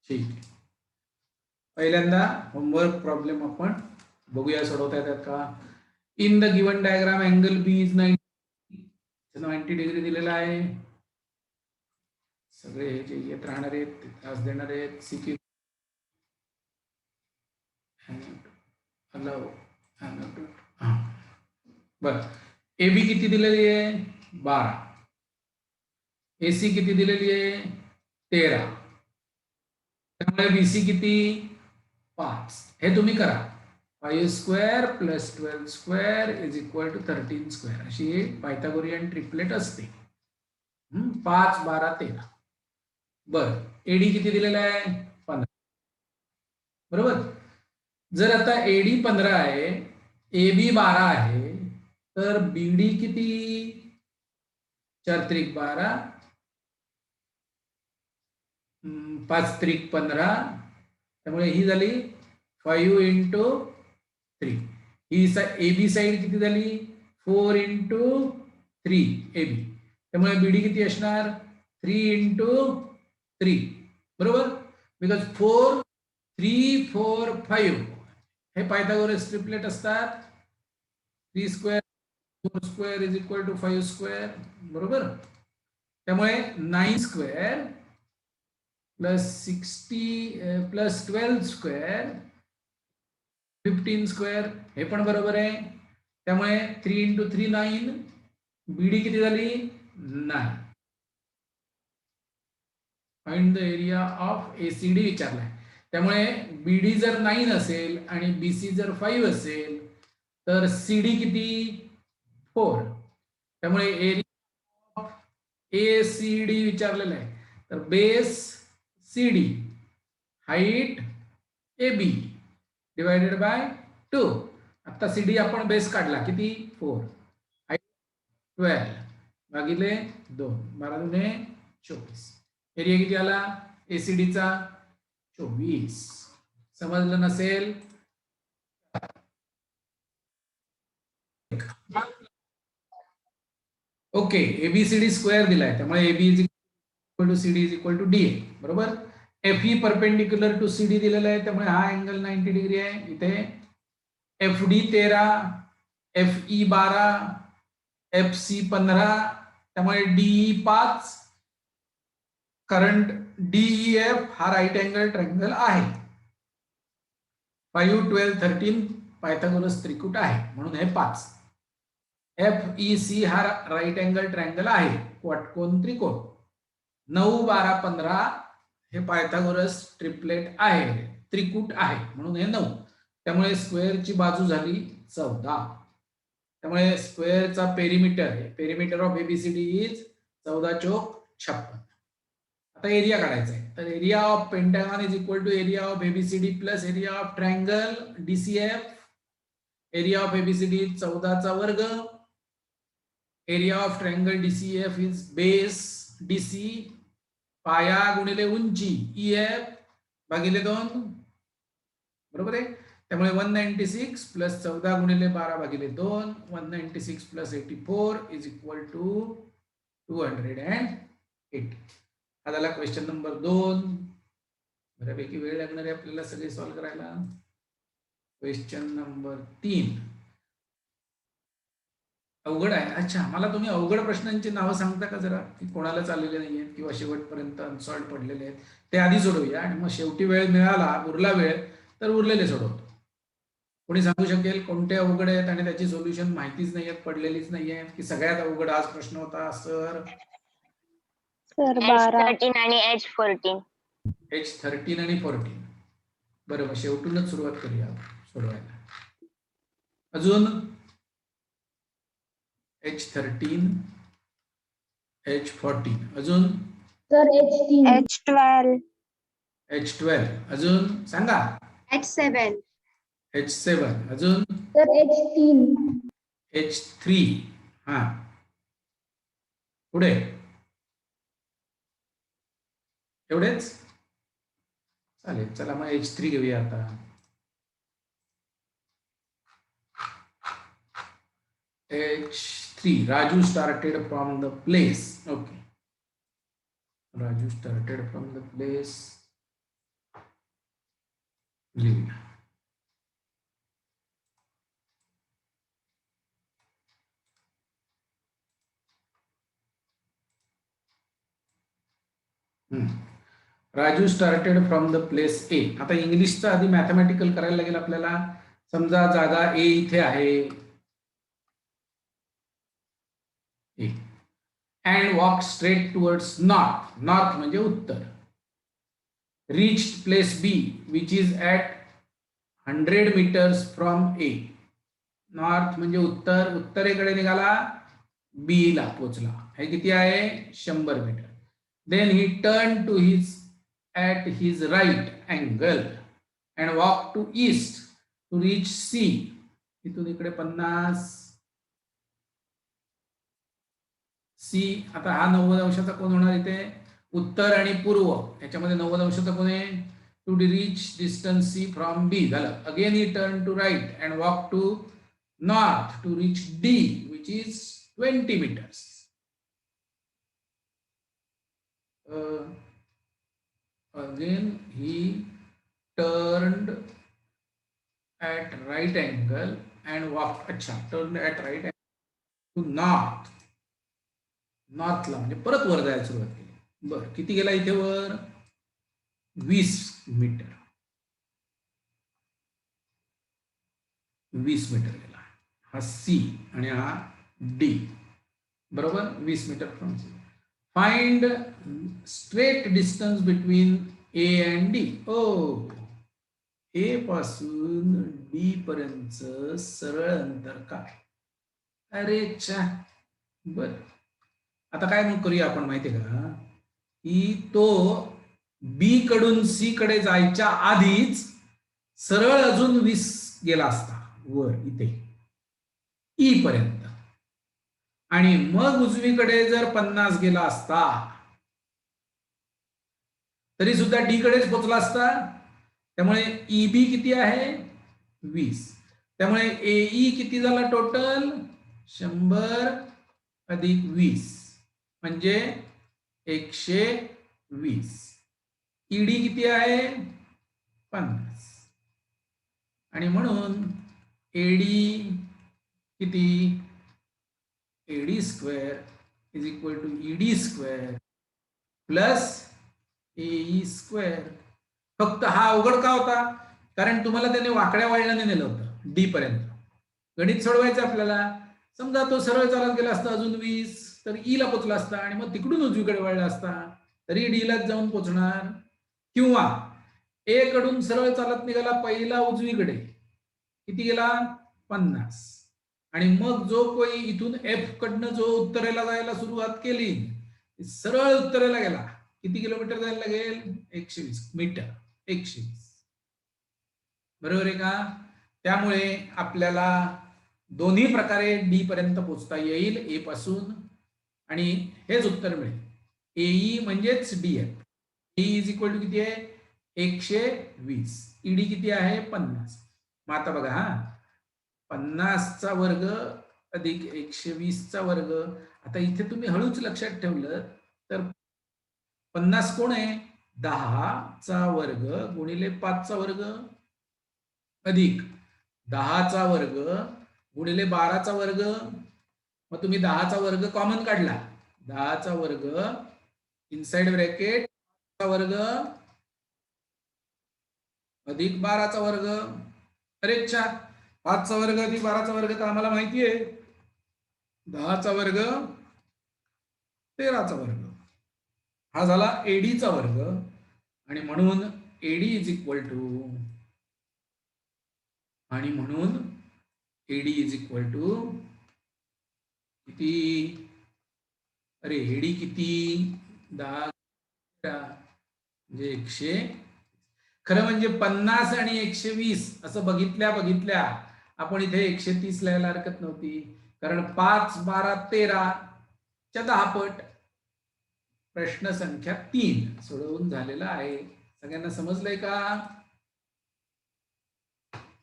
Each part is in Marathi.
ठीक आहे. पहिल्यांदा होमवर्क प्रॉब्लेम आपण बघूया सोडवता येतात का. In the given diagram angle B is 90 degree दिलेला आहे. सगळे हे जे येत राहणार आहेत ते त्रास देणार आहेत. सिकी बर. एबी किती दिलेली आहे 12. एसी किती दिलेली आहे 13. त्यामुळे बीसी किती 5. हे तुम्ही करा. 5 square plus 12 square is equal to 13 square अशी पायथागोरियन ट्रिपलेट असते. 5 12 13. बर. एडी किती दिलेला आहे 15. बरोबर. जर आता एडी 15 आहे, एबी 12 आहे, तर बीडी किती 4 त्रिक 12, 5 त्रिक 15. त्यामुळे ही झाली 5 इंटू 3. ही एबी साईड किती झाली 4 इंटू 3 एबी. त्यामुळे बीडी किती असणार 3 इंटू 3. बरोबर. बिकॉज 4 3 4 5 हे पायथागोरस ट्रिपलेट असतात. 3 square 4 square is equal to 5 square. बरोबर. त्यामुळे 9 square plus 60 plus 12 square 15 square हे पण बरोबर आहे. त्यामुळे 3 इंटू 3 9. बीडी किती झाली 9. Find the area of ACD विचारलाय. त्यामुळे बीडी जर 9 असेल आणि बीसी जर 5 असेल तर सीडी किती 4. त्यामुळे एरिया ऑफ एसीडी विचारलेला आहे. तर base CD height AB divided by 2. आता सीडी आपण बेस काढला किती 4. हाईट 12 भागिले 2. 12 दुने 24. एरिया किती आला एसीडीचा 24. समजलं नसेल ओके. एबीसीडी स्क्वेअर दिलाय त्यामुळे AB is equal to CD is equal to D आहे. बरोबर. F E perpendicular to CD दिलेला आहे त्यामुळे हा अँगल 90 डिग्री आहे. इथे F D 13, F E 12, F C 15. त्यामुळे डीई 5. करंट डीईएफ हा राईट अँगल ट्रायंगल आहे. 5 12 13 पायथागोरस त्रिकूट आहे म्हणून हे 5. एफ ई सी हा राईट अँगल ट्रायंगल आहे कोटकोन त्रिकोण. 9 12 15 हे पायथागोरस ट्रिपलेट आहे त्रिकूट आहे म्हणून हे 9. त्यामुळे स्क्वेअरची बाजू झाली 14. त्यामुळे स्क्वेअरचा पेरिमीटर आहे. पेरिमीटर ऑफ एबीसीडी इज 14 चौक 56. आता एरिया काढायचा आहे. तर area of pentagon is equal to area of ABCD plus area of triangle DCF. Area of ABCD 14 चा वर्ग. Area of triangle DCF is base DC पाया गुणिले उंची ईएफ भागिले 2. बरोबर आहे. त्यामुळे 196 प्लस 14 गुणिले 12 भागिले 2. 196 प्लस 84 इज इक्वल टू 280. हा झाला क्वेश्चन नंबर 2. बऱ्यापैकी वेळ लागणार आहे आपल्याला सगळे सॉल्व्ह करायला. क्वेश्चन नंबर 3 अवघड आहे. अच्छा, मला तुम्ही अवघड प्रश्नांची नावं सांगता का जरा, की कोणाला चाललेले नाही आहेत किंवा शेवटपर्यंत अनसॉल्व्ड पडलेले आहेत ते आधी सोडवूया आणि मग शेवटी वेळ मिळाला उरला वेळ तर उरलेले सोडवतो. कोणी सांगू शकेल कोणते अवघड आहेत आणि त्याची सोल्युशन माहितीच नाही आहेत पडलेलीच नाही आहेत, की सगळ्यात अवघड आज प्रश्न होता सर H13 आणि H14. H13 आणि 14. बरोबर. शेवटूनच सुरुवात करूया सोडवायला. अजून H13 H14 अजून सर H12. H12 अजून सांगा. H7 H7 अजून सर H3 H3. हा पुढे एवढेच चालेल. चला मग H3 घेऊया आता. H3 Raju started from the place. Okay, Raju started from the place. लिहूया. Raju started from the place A. आता इंग्लिशचं आधी मॅथमॅटिकल करायला लागेल आपल्याला. समजा जागा ए इथे आहे, and walk straight towards north. North म्हणजे उत्तर. Reached place B which is at 100 meters from A. North म्हणजे उत्तर, उत्तरेकडे निघाला, बी ला पोचला. हे किती आहे? 100 metre. Then he turn to his at his right angle and walk to east to reach C. इथून इकडे 50 सी. आता हा 90 अंशाचा कोण होणार इथे? उत्तर आणि पूर्व याच्यामध्ये 90 अंशाचा कोण आहे? To reach distance C from B. झालं. Again he turn to right and walk to north to reach D which is 20 meters. Again he turned at right angle and walked. अच्छा, turned at right angle to north. नॉर्थला म्हणजे परत वर जायला सुरुवात केली. बर, किती गेला इथे वर? 20 मीटर. 20 मीटर गेला. हा सी आणि हा डी. बरोबर, 20 meter from C. Find straight distance between A and D. Oh, A पासून डी पर्यंत सरळ अंतर काय? अरे चा. बर, आता काय मग करूया आपण माहितीये का, की तो बी कडून सी कडे जायच्या आधीच सरळ अजून 20 गेला असता वर इथे ई पर्यंत, आणि मग उजवीकडे जर 50 गेला असता तरी सुद्धा डी कडेच पोहोचला असता. त्यामुळे ईबी किती आहे? 20. त्यामुळे एई किती झाला टोटल? 100 अधिक 20 म्हणजे 120. ईडी किती आहे? 50. आणि म्हणून एडी किती? AD square is equal to ED square plus AE square. फक्त हा अवघड का होता? कारण तुम्हाला त्याने वाकड्या वळणाने नेलं होतं डी पर्यंत. गणित सोडवायचं आपल्याला. समजा तो सरळ चालत गेला असता अजून 20 तर ई ला पोचला असता आणि मग तिकडून उजवीकडे वळला असता तरी डी लाच जाऊन पोचणार. किंवा ए कडून सरळ चालत निघाला पहिला उजवीकडे, किती गेला? 50. आणि मग जो कोणी इथून एफ कडनं जो उत्तरेला जायला सुरुवात केली सरळ उत्तरेला गेला, किती किलोमीटर जायला लागेल? 120 मीटर. 120. बरोबर आहे का? त्यामुळे आपल्याला दोन्ही प्रकारे डी पर्यंत पोहोचता येईल ए पासून, आणि हेच उत्तर मिळेल. एई म्हणजेच D F. AE is equal to किती आहे? 120. ईडी किती आहे? 50. मग आता बघा, हा 50चा वर्ग अधिक 120चा वर्ग. आता इथे तुम्ही हळूच लक्षात ठेवलं तर 50 कोण आहे? 10चा वर्ग गुणिले 5चा वर्ग अधिक 10चा वर्ग गुणिले 12चा वर्ग. मग तुम्ही 10चा वर्ग कॉमन काढला. 10चा वर्ग इनसाइड ब्रॅकेट चा वर्ग अधिक 12चा वर्ग. अरे अच्छा, 5चा वर्ग अधिक 12चा वर्ग तर आम्हाला माहिती आहे. 10चा वर्ग 13चा वर्ग. हा झाला एडीचा वर्ग, आणि म्हणून एडी इज इक्वल टू, आणि म्हणून एडी इज इक्वल टू किती? अरे एडी किती? 10 म्हणजे 100. खरं म्हणजे 50 आणि 120 असं बघितल्या आपण इथे 130 लिहायला हरकत नव्हती, कारण 5, 12, 13 च्या 10 पट. प्रश्न संख्या 3 सोडवून झालेला आहे. सगळ्यांना समजलंय का?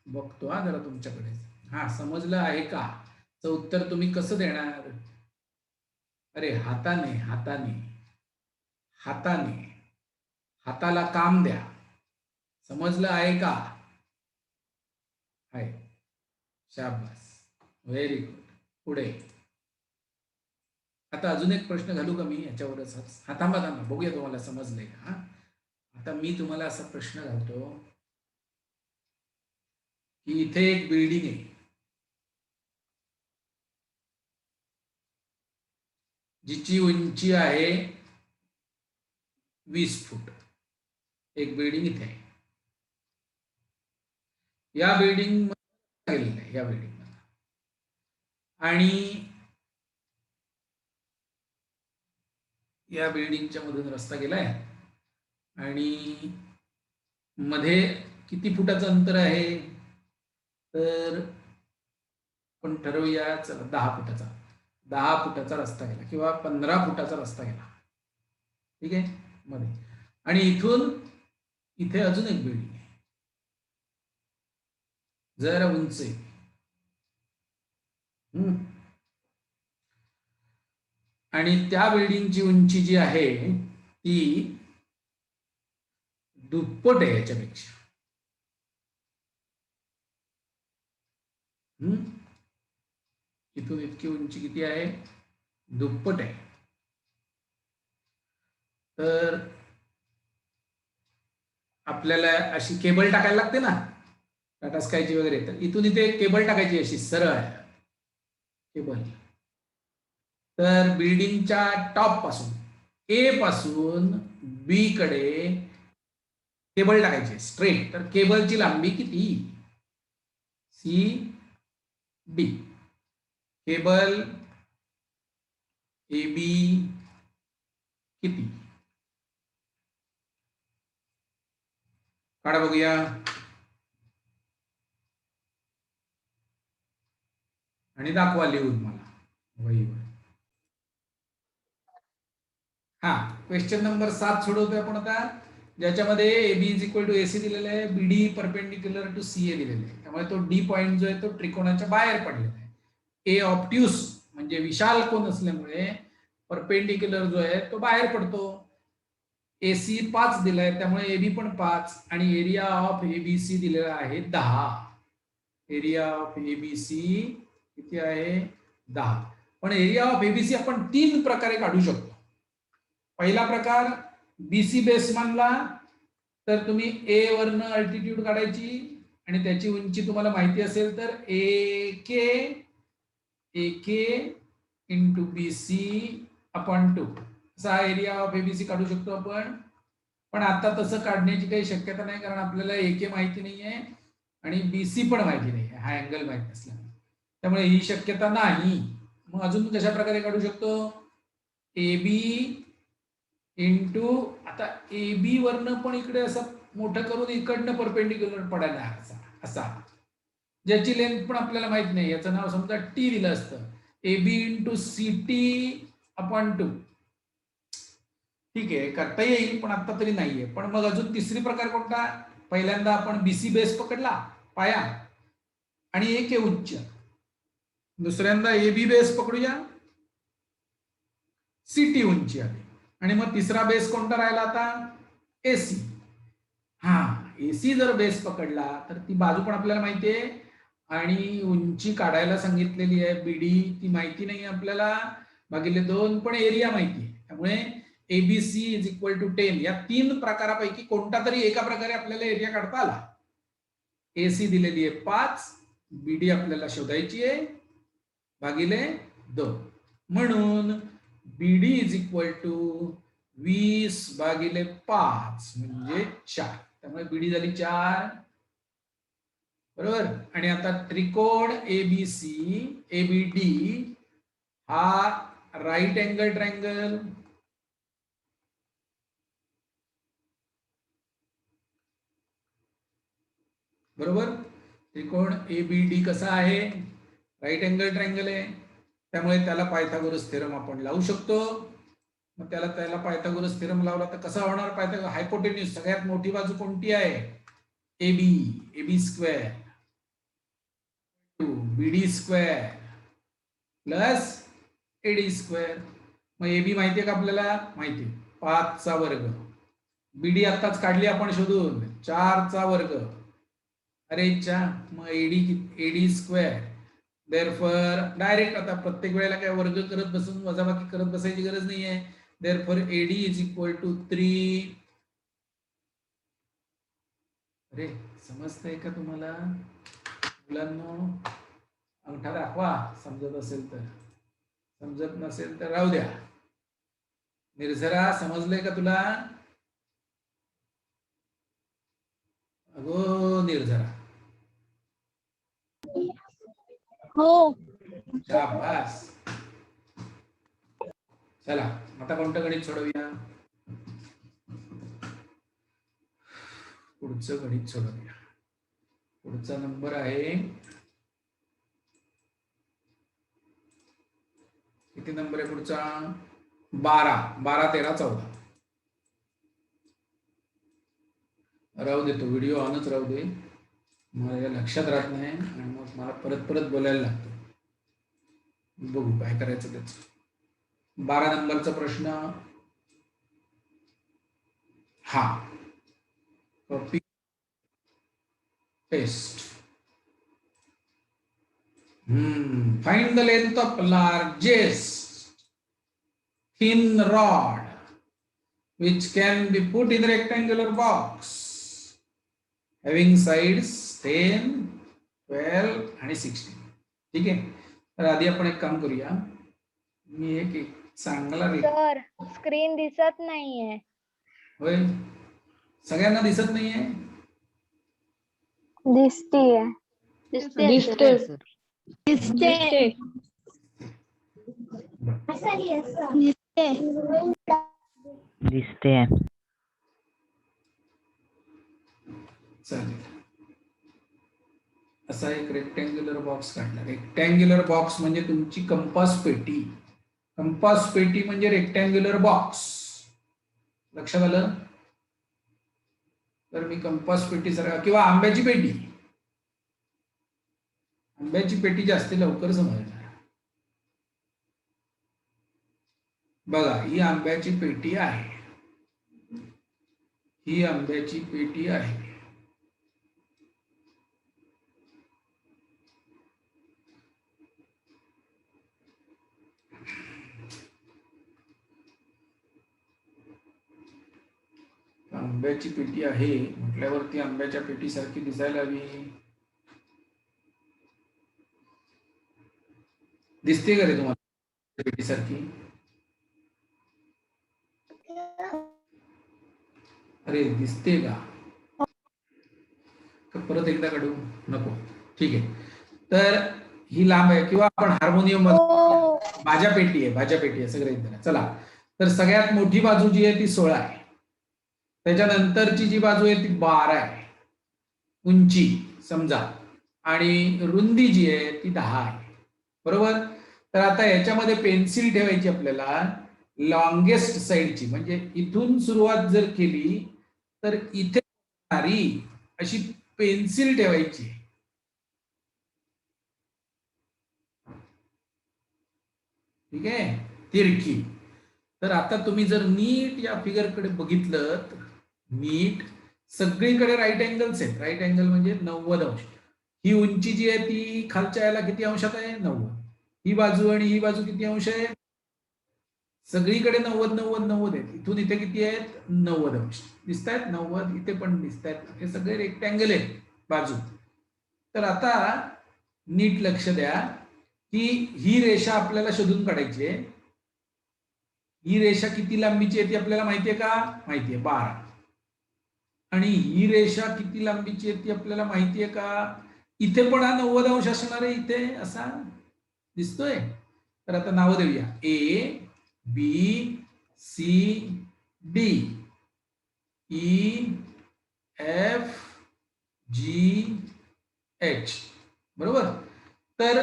बघतो हा जरा तुमच्याकडे. हा, समजलं आहे का? चं उत्तर तुम्ही कसं देणार? अरे हाताने हाताने हाताने हाताला काम द्या. समजलं आहे का? आहे. शाबास, व्हेरी गुड. पुढे आता अजून एक प्रश्न घालू का मी याच्यावरच? हा थांबा बघूया तुम्हाला समजले का. आता मी तुम्हाला असा प्रश्न घालतो की इथे एक बिल्डिंग आहे जिची उंची आहे 20 फूट. एक बिल्डिंग इथे आहे. या बिल्डिंग गेलेलं आहे, या बिल्डिंग मध्ये, आणि या बिल्डिंगच्या मधून रस्ता गेलाय आणि मध्ये किती फुटाचं अंतर आहे? तर आपण ठरवूया, चला 10 फुटाचा रस्ता गेला किंवा 15 फुटाचा रस्ता गेला. ठीक आहे मध्ये. आणि इथून इथे अजून एक बिल्डिंग आहे जरा उंच आहे. आणि त्या बिल्डिंगची उंची जी आहे ती दुप्पट आहे याच्यापेक्षा. इथून इतकी उंची किती आहे? दुप्पट आहे. तर आपल्याला अशी केबल टाकायला लागते ना, टाटा स्कायची वगैरे, तर इथून इथे केबल टाकायची अशी सरळ केबल. तर बिल्डिंगच्या टॉप पासून ए पासून बी कडे केबल टाकायची स्ट्रेट. तर केबलची लांबी किती? C D. Cable A B किती? काढा बघूया. आणि दाखवा लिहून मला वहीवर. हा, क्वेश्चन नंबर 7 सोडवतोय आपण आता, ज्याच्यामध्ये AB is equal to AC दिलेलं आहे, BD परपेंडिक्युलर टू CA दिलेलं आहे. त्यामुळे तो D पॉइंट जो आहे तो त्रिकोणाच्या बाहेर पडलेला आहे. ए ऑप्ट्यूस म्हणजे विशाल कोन असल्यामुळे परपेंडिक्युलर जो आहे तो बाहेर पडतो. AC 5 दिलाय त्यामुळे AB पण 5, आणि एरिया ऑफ ABC दिलेला आहे 10. एरिया ऑफ ABC किती आहे? 10. पण एरिया ऑफ ABC आपण 3 प्रकारे काढू शकतो. पहिला प्रकार, BC बेस मानला तर तुम्ही ए वरनं अल्टिट्यूड काढायची आणि त्याची उंची तुम्हाला माहिती असेल तर AK इंटू BC अपॉन 2 असा एरिया ऑफ ABC काढू शकतो आपण. पण आता तसं काढण्याची काही शक्यता नाही, कारण आपल्याला AK माहिती नाहीये आणि BC पण माहिती नाहीये, हा अँगल माहिती नसल्यामुळे. त्यामुळे ही शक्यता नाही. मग अजून कशा प्रकारे काढू शकतो? AB इंटू, आता AB वरनं पण इकडे असं मोठं करून इकडनं परपेंडिक्युलर पडायला असा, ज्याची लेंथ पण आपल्याला माहित नाही, याचं नाव समजा T दिलं असतं. AB into CT upon 2. ठीक आहे, करता येईल पण आता तरी नाहीये. पण मग अजून तिसरी प्रकार कोणता? पहिल्यांदा आपण BC बेस पकडला पाया आणि AK उच्च. दुसऱ्यांदा AB बेस पकडूया, CT उंची आली. आणि मग तिसरा बेस कोणता राहिला आता? AC. हा, AC जर बेस पकडला तर ती बाजू पण आपल्याला माहिती आहे आणि उंची काढायला सांगितलेली आहे BD, ती माहिती नाही आपल्याला, भागिले 2, पण एरिया माहिती आहे. त्यामुळे ABC इज इक्वल टू 10. या 3 प्रकारापैकी कोणता तरी एका प्रकारे आपल्याला एरिया काढता आला. AC दिलेली आहे 5, BD आपल्याला शोधायची आहे, भागिले 2. म्हणून BD इज इक्वल टू 20 भागिले 5 म्हणजे 4. त्यामुळे BD झाली 4. बरोबर. आणि आता त्रिकोण ABD हा राईट अँगल ट्रायंगल, बरोबर. त्रिकोण ABD कसा आहे? राईट अँगल ट्रायंगल आहे. त्यामुळे त्याला पायथागोरस थेरम आपण लावू शकतो. मग त्याला पायथागोरस थेरम लावला तर कसा होणार? पायथागोरस हायपोटेन्यूज, सगळ्यात मोठी बाजू कोणती आहे? AB square BD square plus AD square. मग AB माहिती आहे का आपल्याला? माहिती आहे, 5 चा वर्ग. BD आत्ताच काढली आपण शोधून, 4 चा वर्ग अरेच्या मग एडी स्क्वेअर देअरफॉर डायरेक्ट आता प्रत्येक वेळेला काय वर्ग करत बसून वजाबाकी करत बसायची गरज नाहीये. Therefore AD is equal to 3. अरे समजतंय का तुम्हाला मुलांनो? अंगठा दाखवा समजत असेल तर, समजत नसेल तर राहू द्या. निर्झरा समजलंय का तुला? अगो निर्झरा, हो. शाबास. चला आता कोणतं गणित सोडवूया? पुढचं गणित सोडवूया. पुढचा नंबर आहे, किती नंबर आहे पुढचा? 12, 12, 13, 14. राहू दे, तो व्हिडिओ ऑनच राहू दे, मला लक्षात राहत नाही आणि मग मला परत परत बोलायला लागतं. बघू काय करायचं त्याच. 12 नंबरचा प्रश्न हा, copy paste. Find the length of largest thin rod which can be put in the rectangular box having sides 10, 12 आणि 16. ठीक आहे, तर आधी आपण एक काम करूया. मी एक चांगला सर स्क्रीन दिसत नाहीये. होय, सगळ्यांना दिसत नाहीये? दिसतीये. दिसते. दिसते. चालेल, असा एक रेक्टँग्युलर बॉक्स काढला. रेक्टँग्युलर बॉक्स म्हणजे तुमची कंपास पेटी. कंपास पेटी म्हणजे रेक्टँग्युलर बॉक्स. लक्षात आलं? तर मी कंपास पेटी सारखा, किंवा आंब्याची पेटी. आंब्याची पेटी जास्त लवकर समजणार. बघा, ही आंब्याची पेटी आहे, ही आंब्याची पेटी आहे. आंब्याची पेटी आहे म्हटल्यावरती आंब्याच्या पेटी सारखी दिसायला हवी. दिसते का रे तुम्हाला पेटी सारखी? अरे दिसते का? परत एकदा काढू नको? ठीक आहे, तर ही लांब आहे, किंवा आपण हार्मोनियम भाज्या पेटी आहे सगळे एकदा. चला, तर सगळ्यात मोठी बाजू जी आहे ती 16 आहे, त्याच्यानंतरची जी बाजू आहे ती 12 आहे उंची समजा, आणि रुंदी जी आहे ती 10 आहे. बरोबर? तर आता याच्यामध्ये पेन्सिल ठेवायची आपल्याला लॉंगेस्ट साईडची, म्हणजे इथून सुरुवात जर केली तर इथे अशी पेन्सिल ठेवायची. ठीक आहे, तिरकी. तर आता तुम्ही जर नीट या फिगरकडे बघितलं तर नीट सगळीकडे राईट अँगल्स आहेत. राईट अँगल म्हणजे 90 अंश. ही उंची जी आहे ती खालच्या याला किती अंशात आहे? 90. ही बाजू आणि ही बाजू किती अंश आहे? सगळीकडे 90, 90, 90 आहेत. इथून इथे किती आहेत? 90 अंश. दिसत आहेत 90, इथे पण दिसत आहेत. हे सगळे रेक्टँगल आहेत बाजू. तर आता नीट लक्ष द्या की ही रेषा आपल्याला शोधून काढायची आहे. ही रेषा किती लांबीची आहे ती आपल्याला माहितीये का? माहितीये, 12. आणि ही रेषा किती लांबीची आहे ती आपल्याला माहितीये का? इथे पण हा 90 अंश असणार आहे, इथे असा दिसतोय. तर आता नावं देऊया, A B C D E F G H. बरोबर? तर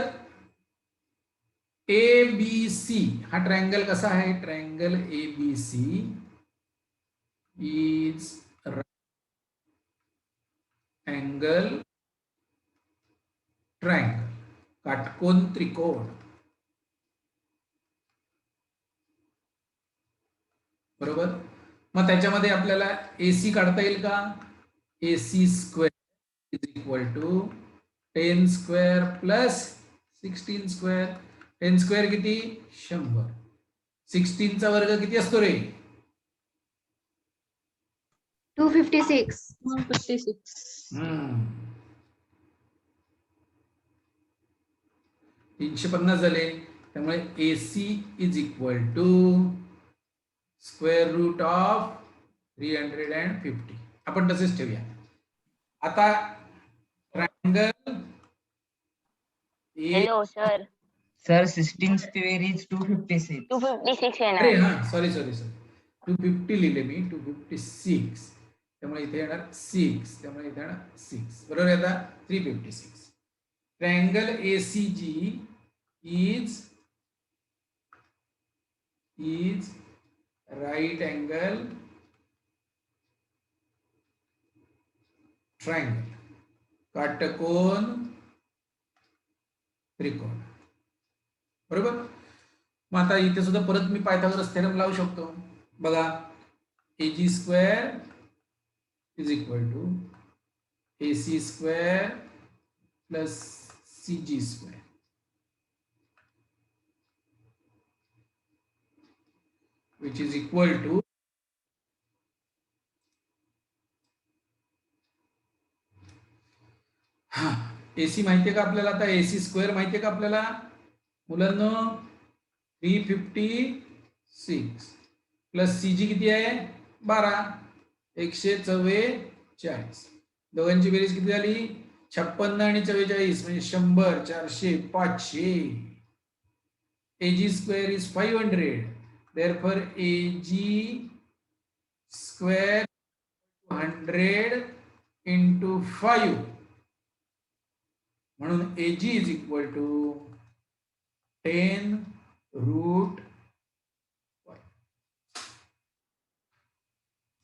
ए बी सी हा ट्रायंगल कसा आहे? Triangle A B C is angle triangle, काटकोन त्रिकोण. बरोबर? मग त्याच्यामध्ये आपल्याला एसी काढता येईल का? AC square is equal to 10 square plus 16 square. 10 square किती 100. 16 चा वर्ग किती असतो रे 256. 156. 350 झाले. त्यामुळे AC is equal to square root of 350. आपण तसेच ठेवूया. आता triangle Hello, sir. Sir, 16 square is 256. 256 आहे अरे ना. हा सॉरी 250 लिहिले मी 256. त्यामुळे इथे येणार 6. त्यामुळे इथे येणार 6. बरोबर आहे. आता 356. Triangle ACG is right angle triangle. काटकोन त्रिकोण. बरोबर. मग आता इथे सुद्धा परत मी पायथागोरस थेरम लावू शकतो. बघा AG square is equal to AC square plus CG square. which is equal to AC माहितीये का आपल्याला. आता AC स्क्वेअर माहितीये का आपल्याला मुलांना 356 प्लस CG किती आहे 12. 144. दोघांची बेरीज किती झाली 56 आणि 44 म्हणजे 100 400 500. AG square is 500. Therefore AG square 100 into 5. म्हणून AG is equal to 10 root 5.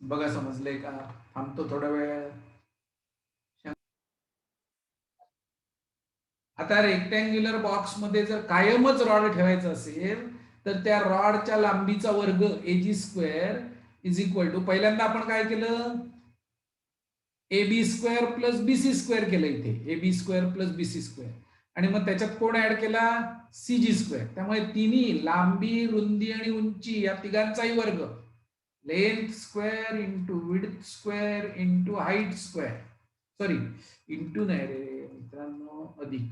बघा समजलंय का. थांबतो थोडा वेळ. आता रेक्टँग्युलर बॉक्स मध्ये जर कायमच रॉड ठेवायचं असेल तर त्या रॉडच्या लांबीचा वर्ग AG square is equal to पहिल्यांदा आपण काय केलं AB square plus BC square केलं. इथे AB square plus BC square आणि मग त्याच्यात कोण ऍड केला CG स्क्वेअर. त्यामुळे तिन्ही लांबी रुंदी आणि उंची या तिघांचाही वर्ग length square into width square into height square. Sorry into नाही रे मित्रांनो अधिक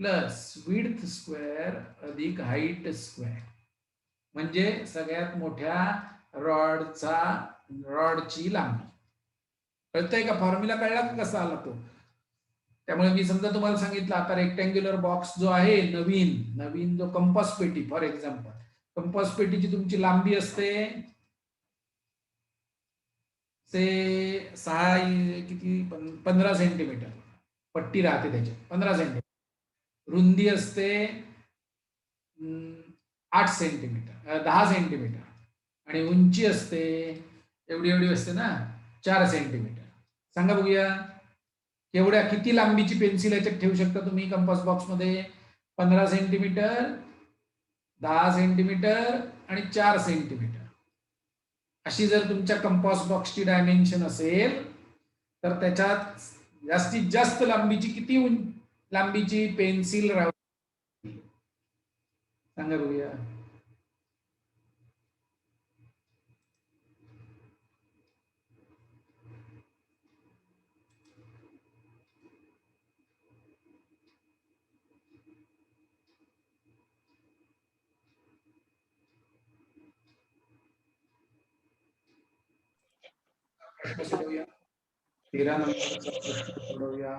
प्लस विड्थ स्क्वेअर अधिक हाईट स्क्वेअर म्हणजे सगळ्यात मोठ्या रॉडची लांबी. कळतंय का. फॉर्म्युला कळला का कसा आला तो. त्यामुळे मी समजा तुम्हाला सांगितलं आता रेक्टँग्युलर बॉक्स जो आहे नवीन जो कंपास पेटी फॉर एक्झाम्पल कंपास पेटीची तुमची लांबी असते से 15 सेंटीमीटर. पट्टी राहते त्याची 15 सेंटीमीटर. रुंदी असते 8 सेंटीमीटर 10 सेंटीमीटर आणि उंची असते एवढी असते ना 4 सेंटीमीटर. सांगा बघूया एवढ्या किती लांबीची पेन्सिल याच्यात ठेवू शकता तुम्ही कंपास बॉक्स मध्ये. 15 सेंटीमीटर 10 सेंटीमीटर आणि 4 सेंटीमीटर अशी जर तुमच्या कंपास बॉक्सची डायमेन्शन असेल तर त्याच्यात जास्तीत जास्त लांबीची किती लांबीची पेन्सिल राहू सांगा बघूया. प्रश्न सोडवूया. 13 नंबरचा प्रश्न सोडवूया.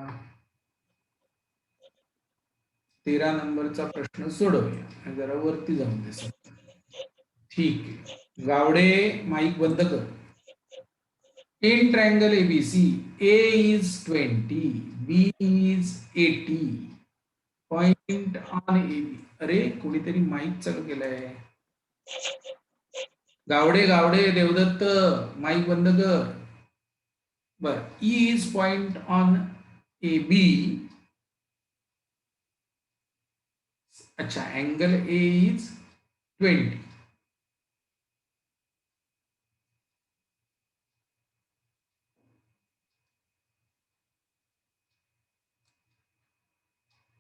13 नंबरचा प्रश्न सोडवूया. जरा वरती जाऊन दे सर. ठीक आहे. गावडे माईक बंद कर. In triangle ABC, A is 20, B is 80. Point on AB. अरे कोणीतरी माईक चालू केलंय. गावडे देवदत्त माईक बंद कर. बर E is point on AB. अच्छा अँगल A is 20.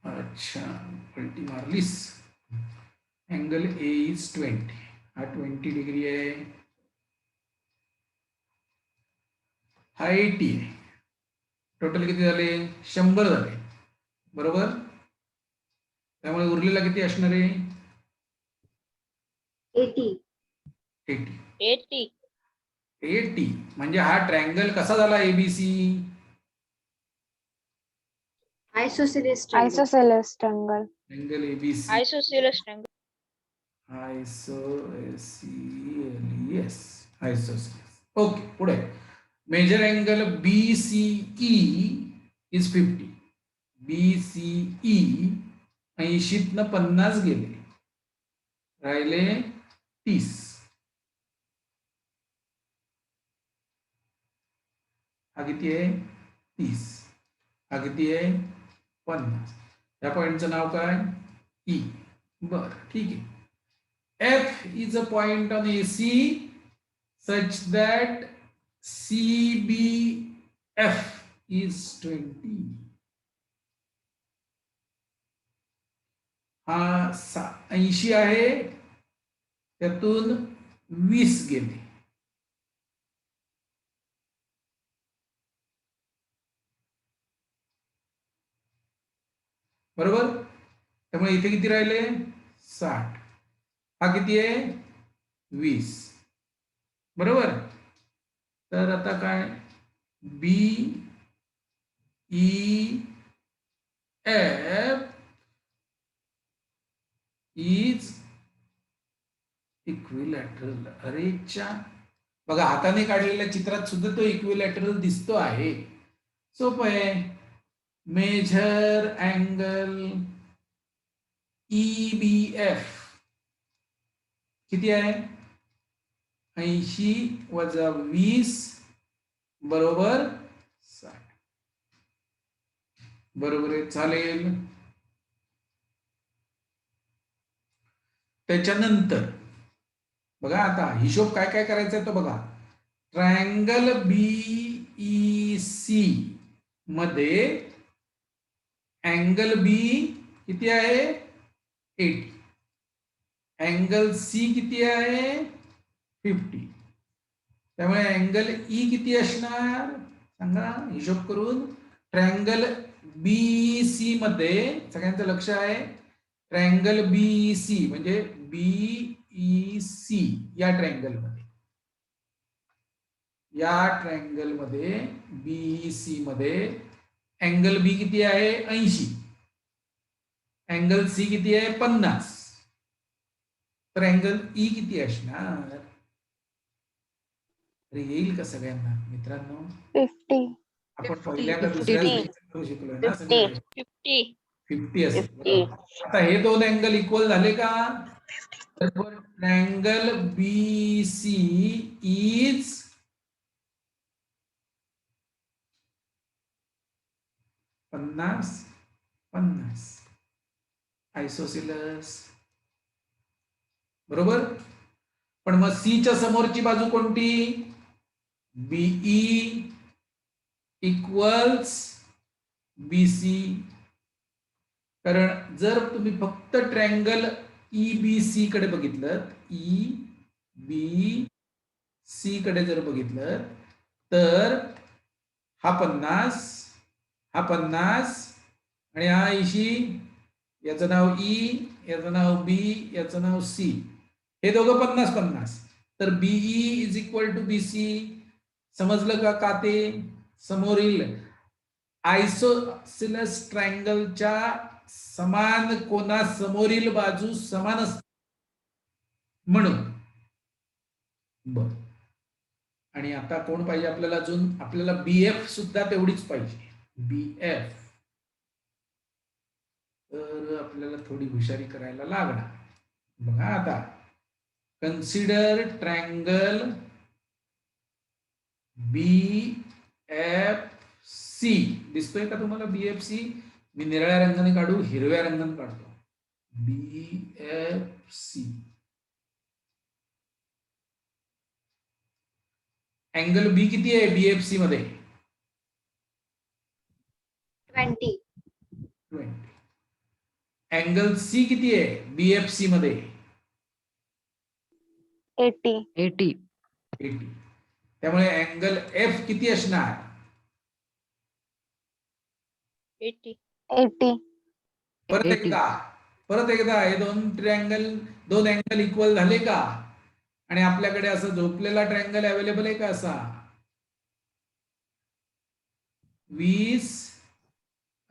अच्छा पलटी मारलीस. Angle A is 20. हा 20 डिग्री आहे, हा 80 आहे. टोटल किती झाले? 100 झाले. बरोबर. त्यामुळे उरलेला किती असणार आहे? 80. 80. 80 म्हणजे हा ट्रायंगल कसा झाला ABC? Isosceles triangle. Isosceles triangle. Triangle ABC. Isosceles triangle. Isosceles. Isosceles. Okay पुढे. Measure angle BCE is 50. BCE 80 न 50 गेले, राहिले 30. हा किती आहे? 30. हा किती आहे? 50. या पॉइंटचं नाव काय? ई. बर ठीक आहे. F is a point on AC such that CBF is 20. हा 80 आहे, त्यातून 20 गेले. बरोबर. त्यामुळे इथे किती राहिले? 60. हा किती आहे? 20. बरोबर. तर आता काय? BEF is equilateral. अरेच्या, बघा हाताने काढलेल्या चित्रात सुद्धा तो इक्विलॅटरल दिसतो आहे. सोपं आहे. मेजर अँगल EBF किती आहे? 80 वजा 20 बरोबर 60. बरोबर आहे, चालेल. त्याच्यानंतर बघा आता हिशोब काय काय करायचा आहे तो बघा. ट्रायंगल BEC मध्ये अँगल बी किती आहे? 80. अँगल सी किती आहे? 50. त्यामुळे अँगल ई किती असणार सांगा हिशोब करून. ट्रायंगल BEC मध्ये सगळ्यांचं लक्ष आहे. ट्रायंगल BEC म्हणजे BEC या ट्रायंगल मध्ये BEC मध्ये अँगल बी किती आहे? 80. अँगल सी किती आहे? 50. तर अँगल ई किती असणार? अरे येईल का सगळ्यांना मित्रांनो? 50. आपण पहिल्या का 50. दुसऱ्या 50. शिकलोय ना सगळे? 50. 50 असेल. बरोबर. आता हे दोन अँगल इक्वल झाले का? Triangle BC is 50. आयसोसेलेस. बरोबर. पण मग सी च्या समोरची बाजू कोणती? BE equals BC. कारण जर तुम्ही फक्त ट्रायंगल EBC कडे बघितलं, EBC कडे जर बघितलं तर हा 50, हा 50 आणि हा 80. याचं नाव ई, याचं नाव बी, याचं नाव सी. हे दोघं 50-50. तर BE is equal to BC. समजलं का? का ते समोरील आयसोसेलेस ट्रायंगलच्या समान कोना समोरील बाजू समान असते म्हणून. बर. आणि आता कोण पाहिजे आपल्याला अजून? आपल्याला BF सुद्धा तेवढीच पाहिजे. BF. तर आपल्याला थोडी हुशारी करायला लागणार. बघा आता कन्सिडर ट्रायंगल BFC. दिसतोय का तुम्हाला BFC? मी निळ्या रंगाने काढू, हिरव्या रंगाने काढतो. BFC. अँगल बी किती आहे BFC मध्ये? 20. 20. अँगल सी किती आहे बीएफसी मध्ये 80. 80. 80. त्यामुळे अँगल एफ किती असणार 80. 80. परत एकदा हे दोन अँगल इक्वल झाले का आणि आपल्याकडे असं झोपलेला ट्रायंगल अवेलेबल आहे का असा 20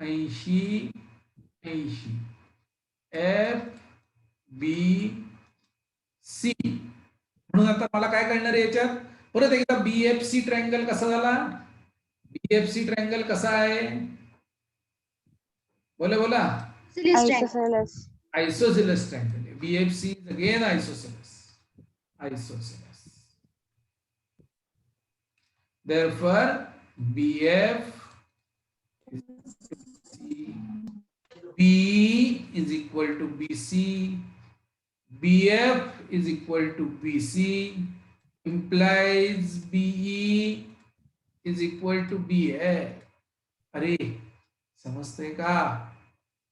80 80 एफ बी सी म्हणून आता मला काय कळणार आहे याच्यात परत एकदा बीएफसी ट्रायंगल कसा झाला बीएफसी ट्रायंगल कसा आहे बोला Isosceles triangle. Isosceles. isosceles triangle BFC is again isosceles therefore BF B is equal to BC BF is equal to BC implies BE is equal to BF अरे समजते का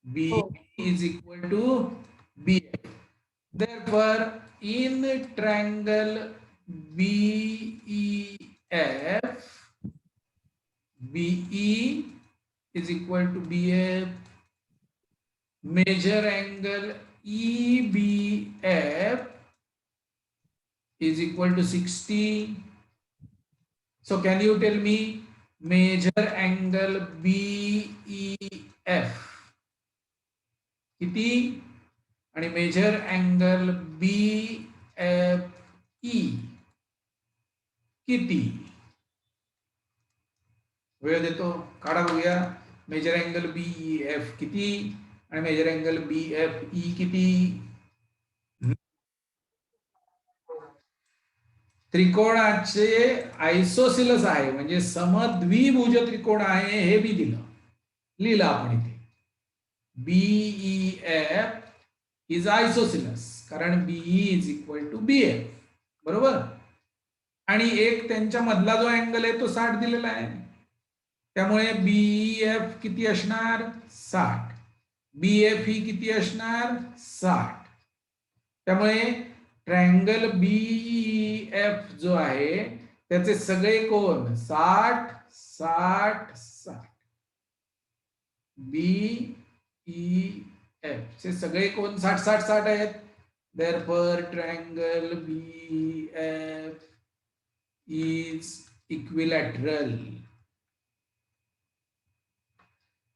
B is equal to BF. Therefore, in triangle BEF, BE is equal to BF. Major angle EBF is equal to 60. So, can you tell me major angle BEF? किती आणि मेजर अँगल BFE किती वेळ देतो काढा बघूया मेजर अँगल BEF किती आणि मेजर अँगल BFE किती त्रिकोणाचे आयसोसिलस आहे म्हणजे समद्विभुज त्रिकोण आहे हे बी लिहिलं आपण इथे BEF is isosceles कारण BE is equal to BF बरोबर आणि एक त्यांच्या मधला जो अँगल आहे तो 60 दिलेला आहे त्यामुळे BEF किती असणार 60 BFE किती असणार 60 त्यामुळे ट्रायंगल BEF जो आहे त्याचे सगळे कोण 60 60 60 BEF चे सगळे कोण 60 60 60 आहेत therefore triangle BEF is equilateral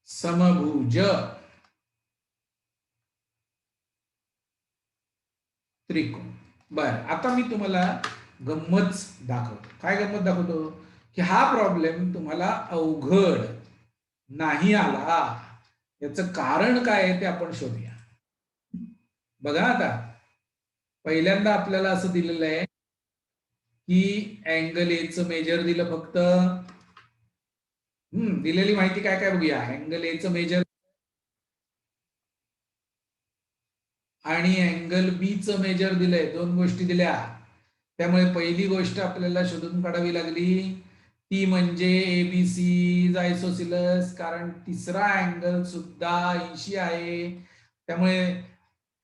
समभुज त्रिकोण बर आता मी तुम्हाला गंमत दाखवतो काय गंमत दाखवतो की हा प्रॉब्लेम तुम्हाला अवघड नाही आला याचं कारण काय आहे ते आपण शोधूया बघा आता पहिल्यांदा आपल्याला असं दिलेलं आहे की अँगल ए चं मेजर दिलं फक्त दिलेली माहिती काय काय बघूया अँगल ए चं मेजर आणि अँगल बी चं मेजर दिलंय दोन गोष्टी दिल्या त्यामुळे पहिली गोष्ट आपल्याला शोधून काढावी लागली ती म्हणजे एबीसी आयसोसिलस कारण तिसरा अँगल सुद्धा 80 आहे त्यामुळे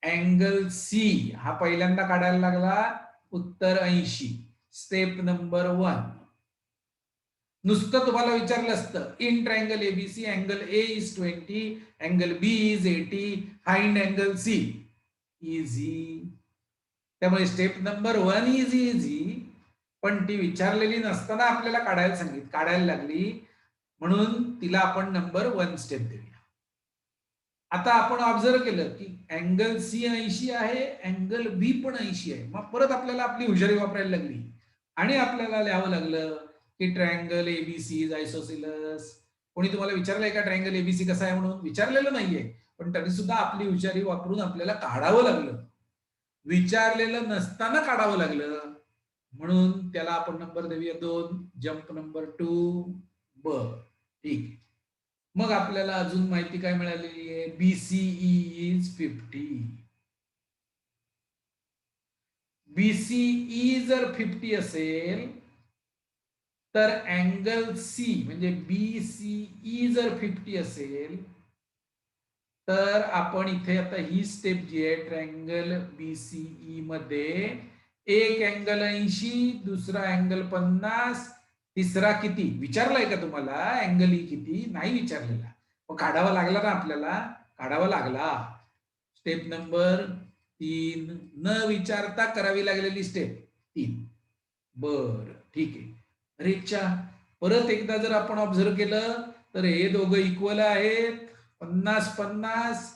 अँगल सी हा पहिल्यांदा काढायला लागला उत्तर 80 स्टेप नंबर 1 नुसतं तुम्हाला विचारलं असतं in triangle ABC angle A is 20 angle B is 80 find angle C easy त्यामुळे स्टेप नंबर 1 इज इझी पण ती विचारलेली नसताना आपल्याला काढायला लागली म्हणून तिला आपण नंबर 1 स्टेप देऊया आता आपण ऑब्झर्व केलं की अँगल सी 80 आहे अँगल बी पण 80 आहे मग परत आपल्याला आपली हुशारी वापरायला लागली आणि आपल्याला लिहावं लागलं की ट्रायंगल एबीसी इज आयसोसिलस कोणी तुम्हाला विचारलंय का ट्रायंगल एबीसी कसा आहे म्हणून विचारलेलं नाहीये पण तरी सुद्धा आपली हुशारी वापरून आपल्याला काढावं लागलं विचारलेलं नसताना काढावं लागलं म्हणून त्याला आपण नंबर देऊया 2 जंप नंबर 2 ब ठीक मग आपल्याला अजून माहिती काय मिळालेली आहे बीसीई इज 50 बीसीई जर 50 असेल तर अँगल सी म्हणजे बीसीई जर 50 असेल तर आपण इथे आता ही स्टेप जी आहे ट्रायंगल बीसीई मध्ये एक अँगल 80, दुसरा अँगल 50, तिसरा किती विचारलाय का तुम्हाला? अँगल ई किती नाही विचारलेला, मग काढावा लागला ना आपल्याला, काढावा लागला. स्टेप नंबर 3 न विचारता करावी लागलेली स्टेप 3. बर ठीक आहे. अरे अच्छा, परत एकदा जर आपण ऑब्झर्व केलं तर हे दोघं इक्वल आहेत, 50-50.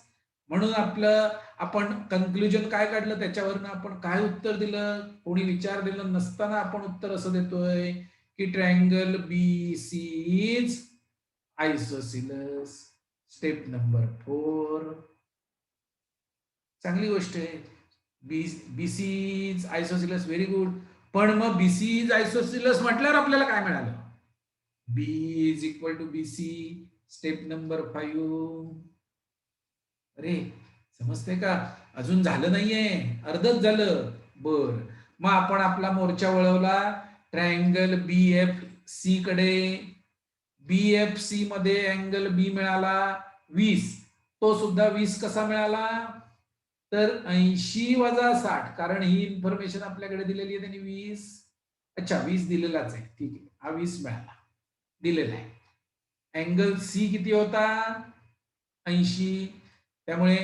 म्हणून आपण कन्क्लुजन काय काढलं त्याच्यावरनं आपण काय उत्तर दिलं, कोणी विचार दिलं नसताना आपण उत्तर असं देतोय की triangle B C is isosceles. Step number 4. चांगली गोष्ट आहे. BC is isosceles, very good. पण मग बीसी इज आयसोसिलस म्हटल्यावर आपल्याला काय मिळालं? B is equal to BC. Step number 5. अरे समजते का? अजून झालं नाहीये, अर्धच झालं. बर, मग आपण आपला मोर्चा वळवला ट्रायंगल बीएफ सी कडे. बीएफ सी मध्ये अँगल बी मिळाला 20, तो सुद्धा 20 कसा मिळाला? तर 80 वजा 60, कारण ही इन्फॉर्मेशन आपल्याकडे दिलेली आहे त्यांनी 20. अच्छा 20 दिलेलाच आहे, ठीक आहे, हा 20 मिळाला दिलेला आहे. अँगल सी किती होता? 80. त्यामुळे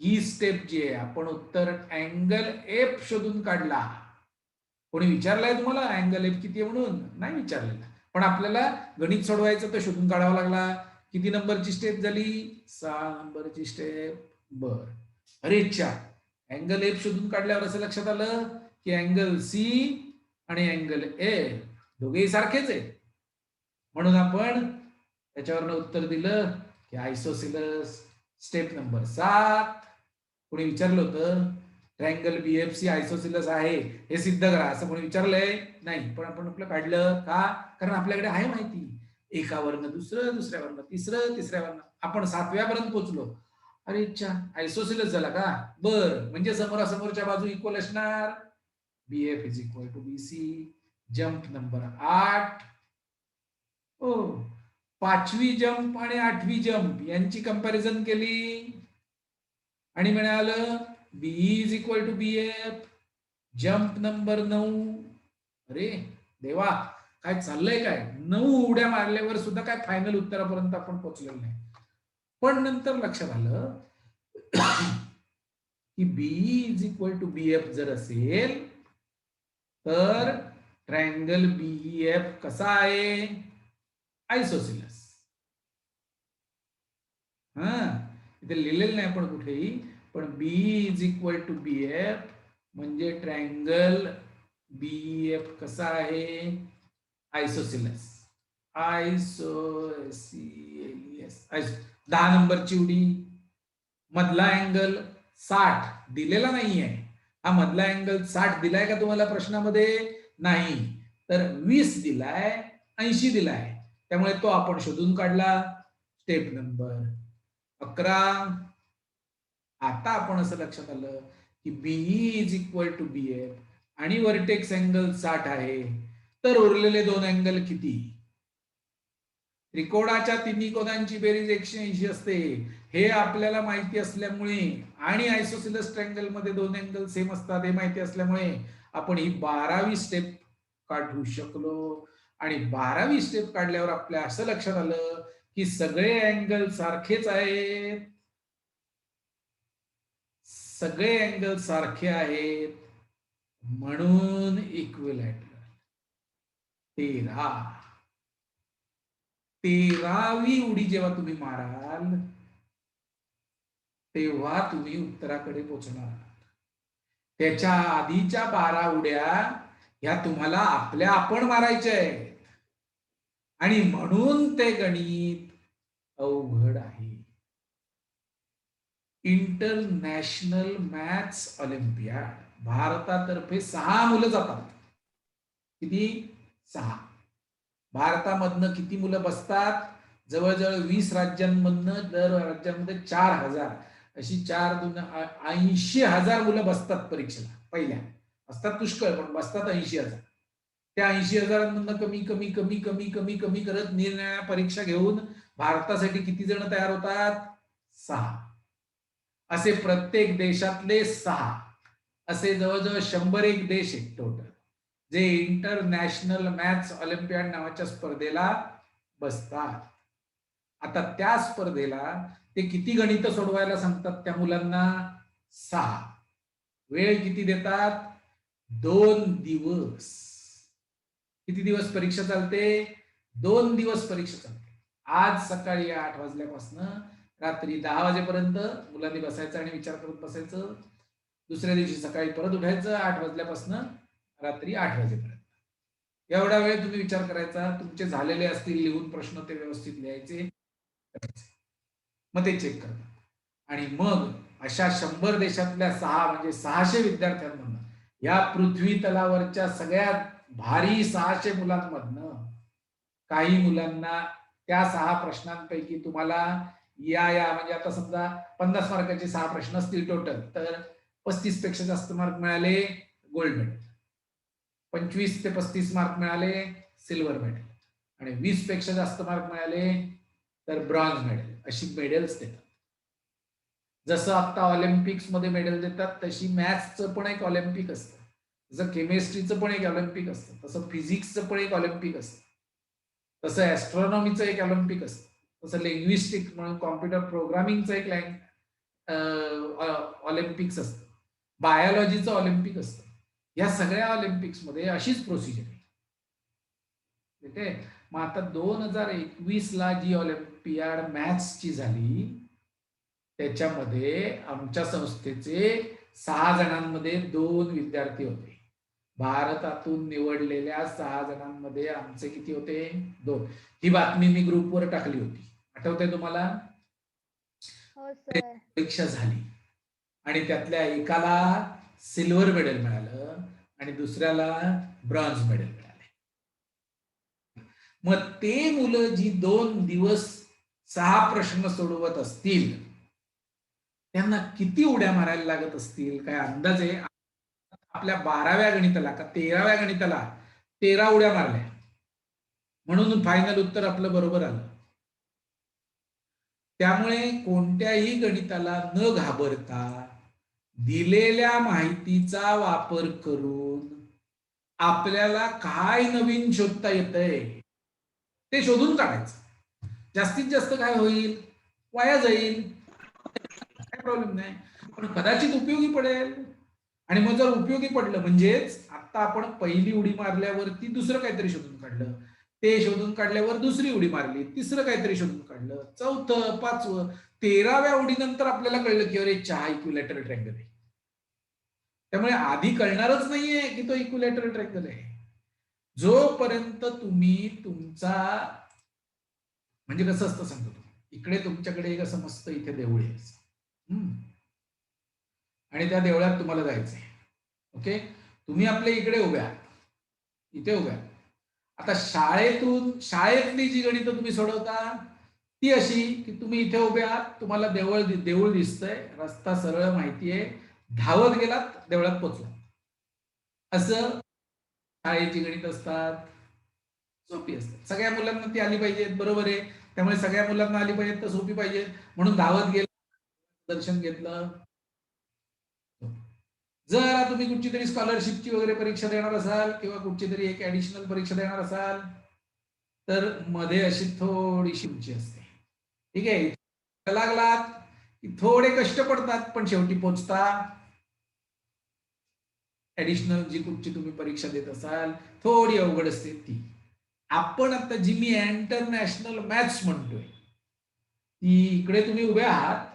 ही स्टेप जी आहे आपण उत्तर अँगल एफ शोधून काढला. कोणी विचारलाय तुम्हाला अँगल एफ किती आहे म्हणून? नाही विचारलेला, पण आपल्याला गणित सोडवायचं तर शोधून काढावा लागला. किती नंबरची स्टेप झाली? 6 नंबरची स्टेप. बर, अरे अच्छा, अँगल एफ शोधून काढल्यावर असं लक्षात आलं की अँगल सी आणि अँगल ए दोघेही सारखेच आहे. म्हणून आपण त्याच्यावरनं उत्तर दिलं की आयसोसिलस. Step number 7. कोणी विचारलं होतं ट्रायंगल बीएफसी आयसोसिलस आहे हे सिद्ध करा, असं कोणी विचारलंय? नाही, पण आपण आपलं काढलं का? कारण आपल्याकडे आहे माहिती, एकावरनं दुसरं, दुसऱ्यावरनं तिसरं, तिसऱ्यावरनं आपण 7व्या पर्यंत पोहोचलो. अरे अच्छा, आयसोसिलस झाला का? बर, म्हणजे समोरासमोरच्या बाजू इक्वल असणार. BF is equal to BC. Jump number 8. हो, 5वी जंप आणि 8वी जंप यांची कंपॅरिझन केली आणि मिळालं B is equal to B F. Jump number 9. अरे देवा, काय चाललंय काय? 9 उड्या मारल्यावर सुद्धा काय फायनल उत्तरापर्यंत आपण पोहोचलेलो नाही. पण नंतर लक्षात आलं की B is equal to B F जर असेल तर ट्रायंगल बीईएफ कसा आहे? आयसोसिलस. हा, इथे लिहिलेलं नाही आपण कुठेही, पण B is equal to B F म्हणजे ट्रायंगल बीएफ कसा आहे? आयसोसिलस. आयसोसिलस. 10 नंबरची उडी. मधला अँगल 60 दिलेला नाहीये. हा मधला अँगल 60 दिलाय का तुम्हाला प्रश्नामध्ये? नाही. तर 20 दिलाय, 80 दिलाय, त्यामुळे तो आपण शोधून काढला. Step number 11. आता आपण असं लक्षात आलं की BE is equal to B F आणि व्हर्टेक्स अँगल 60 आहे, तर उरलेले दोन अँगल किती? त्रिकोणाच्या तिन्ही कोणांची बेरीज 180 असते हे आपल्याला माहिती असल्यामुळे आणि आयसोसिलस ट्रायंगल मध्ये दोन अँगल सेम असतात हे माहिती असल्यामुळे आपण ही 12वी स्टेप काढू शकलो. आणि 12वी स्टेप काढल्यावर आपल्या असं लक्षात आलं की सगळे अँगल सारखेच आहेत. सगळे अँगल सारखे आहेत म्हणून इक्विलॅटरल. 13वी उडी जेव्हा तुम्ही माराल तेव्हा तुम्ही उत्तराकडे पोहोचणार. त्याच्या आधीच्या 12 उड्या ह्या तुम्हाला आपल्या आपण मारायच्या आहेत आणि म्हणून ते गणित अवघड आहे. इंटरनॅशनल मॅथ्स ऑलिम्पियाड भारतातर्फे 6 मुलं जातात. किती? 6. भारतामधनं किती मुलं बसतात? जवळजवळ 20 राज्यांमधनं दर राज्यामध्ये 4000 अशी 4 2 80,000 मुलं बसतात परीक्षेला. पहिल्या असतात पुष्कळ, पण बसतात 80,000. त्या 80,000 कमी कमी कमी कमी कमी कमी करत निरनिराळ्या परीक्षा घेऊन भारतासाठी किती जण तयार होतात? 6 असे प्रत्येक देशातले 6 असे जवळजवळ 101 देश आहेत टोटल, जे इंटरनॅशनल मॅथ्स ऑलिम्पियाड नावाच्या स्पर्धेला बसतात. आता त्या स्पर्धेला ते किती गणित सोडवायला सांगतात त्या मुलांना? 6. वेळ किती देतात? 2 दिवस. किती दिवस परीक्षा चालते? 2 दिवस परीक्षा चालते. आज सकाळी 8 वाजल्यापासून रात्री 10 वाजेपर्यंत मुलांनी बसायचं आणि विचार करत बसायचं. दुसऱ्या दिवशी सकाळी परत उठायचं 8 वाजल्यापासून रात्री 8 वाजेपर्यंत. एवढा वेळ तुम्ही विचार करायचा. तुमचे झालेले असतील लिहून प्रश्न ते व्यवस्थित लिहायचे, मग ते चेक करतात. आणि मग अशा 100 देशातल्या 6 म्हणजे 600 विद्यार्थ्यांमधून या पृथ्वी तलावरच्या सगळ्यात भारी 600 मुलांमधनं काही मुलांना त्या 6 प्रश्नांपैकी तुम्हाला या म्हणजे आता समजा 50 मार्काचे 6 प्रश्न असतील टोटल, तर 35 पेक्षा जास्त मार्क मिळाले गोल्ड मेडल, 25 ते 35 मार्क मिळाले सिल्वर मेडल, आणि 20 पेक्षा जास्त मार्क मिळाले तर ब्रॉन्झ मेडल. अशी मेडल्स देतात. जसं आता ऑलिम्पिक्स मध्ये मेडल देतात तशी मॅथ्सचं पण एक ऑलिम्पिक असतं, जसं केमिस्ट्रीचं पण एक ऑलिम्पिक असतं, तसं फिजिक्सचं पण एक ऑलिम्पिक असतं, तसं ऍस्ट्रॉनॉमीचं एक ऑलिम्पिक असतं, तसं लिंग्विस्टिक म्हणून कॉम्प्युटर प्रोग्रामिंगचं एक ऑलिम्पिक्स असतं, बायोलॉजीचं ऑलिम्पिक असतं. या सगळ्या ऑलिम्पिक्स मध्ये अशीच प्रोसिजर आहे. ठीक आहे. मग आता 2021 ला जी ऑलिम्पियाड मॅथ्सची झाली त्याच्यामध्ये आमच्या संस्थेचे 6 जणांमध्ये 2 विद्यार्थी होते. भारतातून निवडलेल्या 6 जणांमध्ये आमचे किती होते? 2. ही बातमी मी ग्रुपवर टाकली होती, आठवतंय तुम्हाला? हो सर. परीक्षा झाली आणि त्यातल्या एकाला सिल्वर मेडल मिळालं आणि दुसऱ्याला ब्रॉन्झ मेडल मिळाले. मग ते मुलं जी 2 दिवस 6 प्रश्न सोडवत असतील त्यांना किती उड्या मारायला लागत असतील? काय अंदाज आहे? आपल्या 12व्या गणिताला का 13व्या गणिताला 13 उड्या मारल्या म्हणून फायनल उत्तर आपलं बरोबर आलं. त्यामुळे कोणत्याही गणिताला न घाबरता दिलेल्या माहितीचा वापर करून आपल्याला काय नवीन शोधता येतंय ते शोधून काढायचं. जास्तीत जास्त काय होईल? वाया जाईल, काय प्रॉब्लेम नाही, पण कदाचित उपयोगी पडेल. आणि मग जर उपयोगी पडलं म्हणजेच आता आपण पहिली उडी मारल्यावरती दुसरं काहीतरी शोधून काढलं, ते शोधून काढल्यावर दुसरी उडी मारली, तिसरं काहीतरी शोधून काढलं, चौथं, 5वं, 13व्या उडीनंतर आपल्याला कळलं की अरे चहा इक्विलॅटरल ट्रायंगल आहे. त्यामुळे आधी कळणारच नाहीये की तो इक्विलॅटरल ट्रायंगल आहे. जोपर्यंत तुम्ही तुमचा म्हणजे कसं असतं सांगतो, इकडे तुमच्याकडे एक असं मस्त इथे देऊळ आहे आणि त्या देवळात तुम्हाला जायचंय. ओके, तुम्ही आपल्या इकडे उभ्या आहात, इथे उभ्या. आता शाळेतली जी गणितं तुम्ही सोडवता ती अशी की तुम्ही इथे उभे आहात, तुम्हाला देऊळ दिसतंय, रस्ता सरळ माहिती आहे, धावत गेलात देवळात पोचला. असं शाळेची गणित असतात, सोपी असतात. सगळ्या मुलांना ती आली पाहिजेत, बरोबर आहे. त्यामुळे सगळ्या मुलांना आली पाहिजेत तर सोपी पाहिजेत म्हणून धावत गेलं, दर्शन घेतलं. जर तुम्ही कुठची तरी स्कॉलरशिपची वगैरे परीक्षा देणार असाल किंवा कुठची तरी एक ऍडिशनल परीक्षा देणार असाल तर मध्ये अशी थोडीशी उंची असते. ठीक आहे, लागलात की थोडे कष्ट पडतात पण शेवटी पोचता. ऍडिशनल जी कुठची तुम्ही परीक्षा देत असाल थोडी अवघड असते ती. आपण आता जी मी इंटरनॅशनल मॅथ्स म्हणतोय ती इकडे तुम्ही उभे आहात,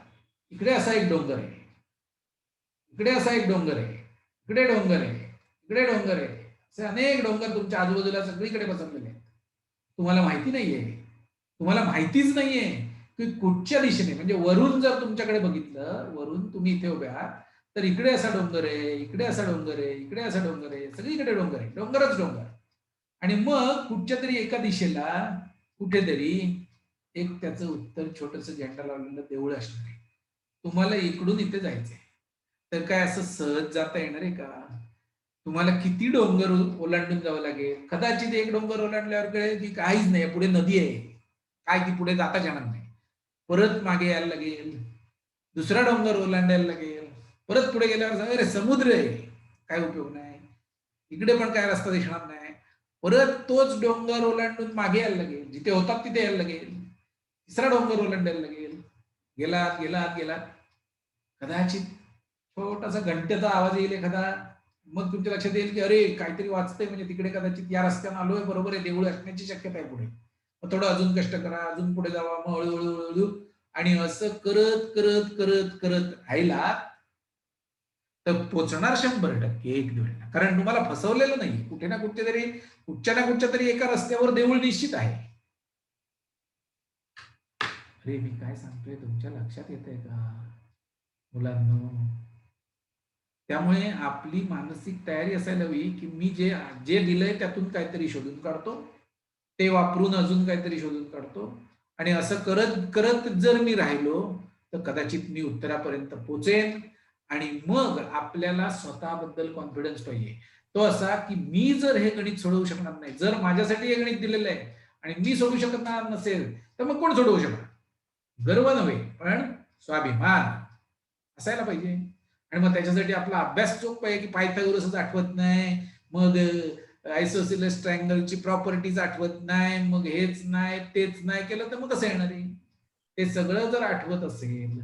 इकडे असा एक डोंगर आहे, इकडे असा एक डोंगर आहे, इकडे डोंगर आहे, इकडे डोंगर आहे, असे अनेक डोंगर तुमच्या आजूबाजूला सगळीकडे पसरलेले आहेत. तुम्हाला माहिती नाहीये, तुम्हाला माहितीच नाहीये की कुठच्या दिशेने, म्हणजे वरून जर तुमच्याकडे बघितलं, वरून तुम्ही इथे उभे आहात तर इकडे असा डोंगर आहे, इकडे असा डोंगर आहे, इकडे असा डोंगर आहे, सगळीकडे डोंगर आहे, डोंगरच डोंगर. आणि मग कुठच्या तरी एका दिशेला कुठेतरी एक त्याचं उत्तर छोटस झेंडा लावलेलं देऊळ असणार आहे. तुम्हाला इकडून इथे जायचंय तर काय असं सहज जाता येणार आहे का? तुम्हाला किती डोंगर ओलांडून जावं लागेल. कदाचित एक डोंगर ओलांडल्यावर कळेल की काहीच नाही, पुढे नदी आहे, काय की पुढे जाताच येणार नाही, परत मागे यायला लागेल. दुसरा डोंगर ओलांडायला लागेल, परत पुढे गेल्यावर सांगा, अरे समुद्र आहे, काय उपयोग नाही, इकडे पण काय रस्ता दिसणार नाही, परत तोच डोंगर ओलांडून मागे यायला लागेल, जिथे होतात तिथे यायला लागेल, तिसरा डोंगर ओलांडायला लागेल, गेलात गेलात गेलात, कदाचित छोटासा घंटेचा आवाज येईल एखादा, मग तुमच्या लक्षात येईल की अरे काहीतरी वाचतंय, म्हणजे तिकडे कदाचित या रस्त्यानं आलोय, बरोबर आहे, देऊळ असण्याची शक्यता आहे पुढे, मग थोडं अजून कष्ट करा, अजून पुढे जावा, मग हळूहळू हळूहळू, आणि असं करत करत करत करत राहिला तर पोचणार 100% एक वेळेला, कारण तुम्हाला फसवलेलं नाही, कुठे ना कुठे तरी, कुठच्या ना कुठच्या तरी एका रस्त्यावर देऊळ निश्चित आहे. अरे मी काय सांगतोय तुमच्या लक्षात येतंय का मुलांनो? त्यामुळे आपली मानसिक तयारी असायला हवी की मी जे जे दिलंय त्यातून काहीतरी शोधून काढतो, ते वापरून अजून काहीतरी शोधून काढतो, आणि असं करत करत जर मी राहिलो तर कदाचित मी उत्तरापर्यंत पोचेन. आणि मग आपल्याला स्वतःबद्दल कॉन्फिडन्स पाहिजे, तो असा की मी जर हे गणित सोडवू शकणार नाही, जर माझ्यासाठी हे गणित दिलेलं आहे आणि मी सोडवू शकणार नसेल तर मग कोण सोडवू शकणार? गर्व नव्हे पण स्वाभिमान असायला पाहिजे. आणि मग त्याच्यासाठी आपला अभ्यास चोख पाहिजे की पायथागोरसच आठवत नाही, मग आयसोसिलेस ट्रायंगलची प्रॉपर्टीज आठवत नाही, मग हेच नाही तेच नाही केलं तर मग कसं येणार आहे? ते सगळं जर आठवत असेल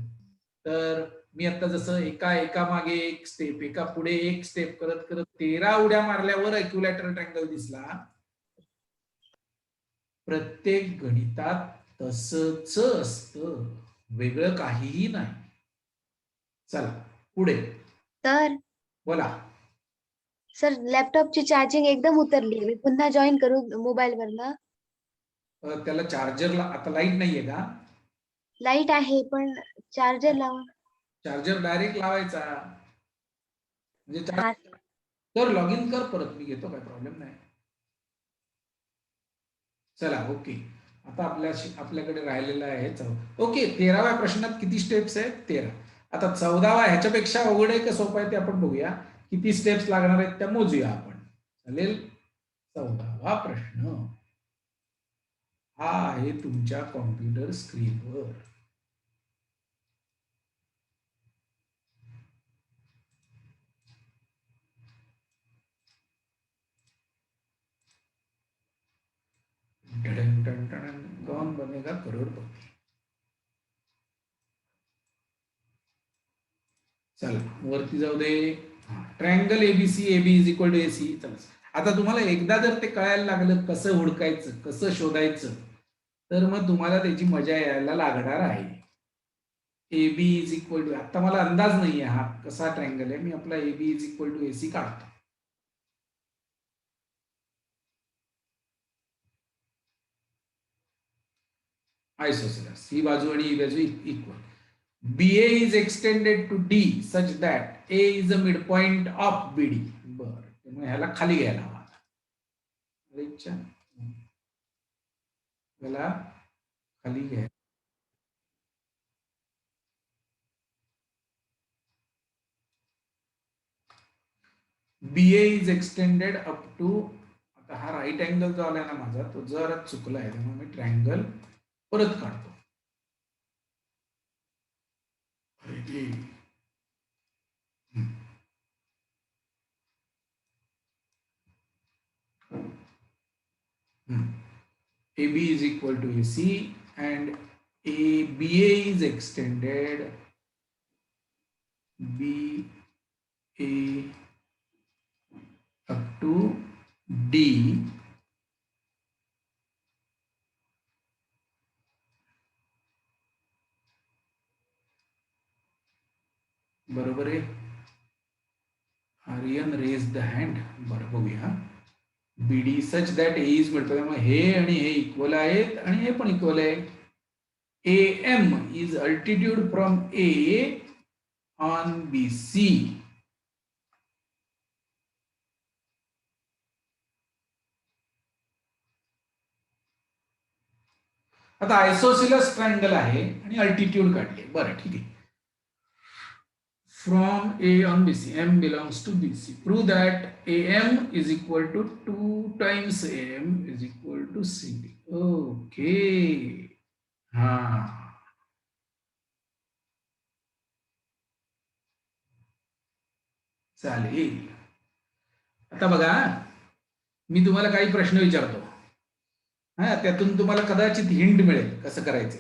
तर मी आता जसं एका मागे एक स्टेप, एका पुढे एक स्टेप करत करत 13 उड्या मारल्यावर इक्विलॅटरल ट्रायंगल दिसला. प्रत्येक गणितात तसंच असतं, वेगळं काहीही नाही. चला पुढे सर बोला. सर लॅपटॉपची चार्जिंग एकदम उतरली, मी पुन्हा जॉईन करू मोबाईल वरनं? त्याला चार्जरला आता लाईट नाहीये का? लाईट आहे पण चार्जर लावा. चार्जर डायरेक्ट लावायचा, म्हणजे हा कर, लॉग इन कर, परत मी घेतो, काय प्रॉब्लेम नाही. चला ओके, आता आपल्याकडे राहिलेला आहे ओके 13व्या प्रश्नात किती स्टेप्स आहेत? 13. आता 14वा ह्याच्यापेक्षा अवघड आहे का सोपं आहे ते आपण बघूया, किती स्टेप्स लागणार आहेत त्या मोजूया आपण. चालेल. 14वा प्रश्न हा आहे तुमच्या कॉम्प्युटर स्क्रीनवर. कौन बनेगा करोड़पति? चला वरती जाऊ दे. Triangle ABC, AB is equal to AC. चला आता तुम्हाला एकदा जर ते कळायला लागलं कसं हुडकायचं, कसं शोधायचं, तर मग तुम्हाला त्याची मजा यायला लागणार आहे. एबी इज इक्वल टू, आता मला अंदाज नाहीये हा कसा ट्रायंगल आहे, मी आपला AB is equal to AC काढतो. आयसोसेलेस, ही बाजू आणि ही बाजू equal. BA is extended to D such that A is the midpoint of BD. बरं, त्यामुळे ह्याला खाली घ्यायला हवा. ह्याला खाली घ्या. BA is extended up to, आता हा राईट अँगल जो आलाय ना माझा, तो जरा चुकला आहे, त्यामुळे मी ट्रायंगल परत काढतो. AB is equal to AC and BA is extended BA up to D बरोबर आहे. Aryan raise the hand. बरं बघूया. BD such that A is मिळतो, त्यामुळे हे आणि हे इक्वल आहेत आणि हे पण इक्वल आहे. AM is altitude from A on BC. आता आयसोसिलस ट्रायंगल आहे आणि अल्टिट्यूड काढले. बरं ठीक आहे. From A on BC, M belongs to BC. Prove that AM is equal to 2 times AM is equal to CD. Okay. चालेल. आता बघा, मी तुम्हाला काही प्रश्न विचारतो, हा, त्यातून तुम्हाला कदाचित हिंट मिळेल कसं करायचं.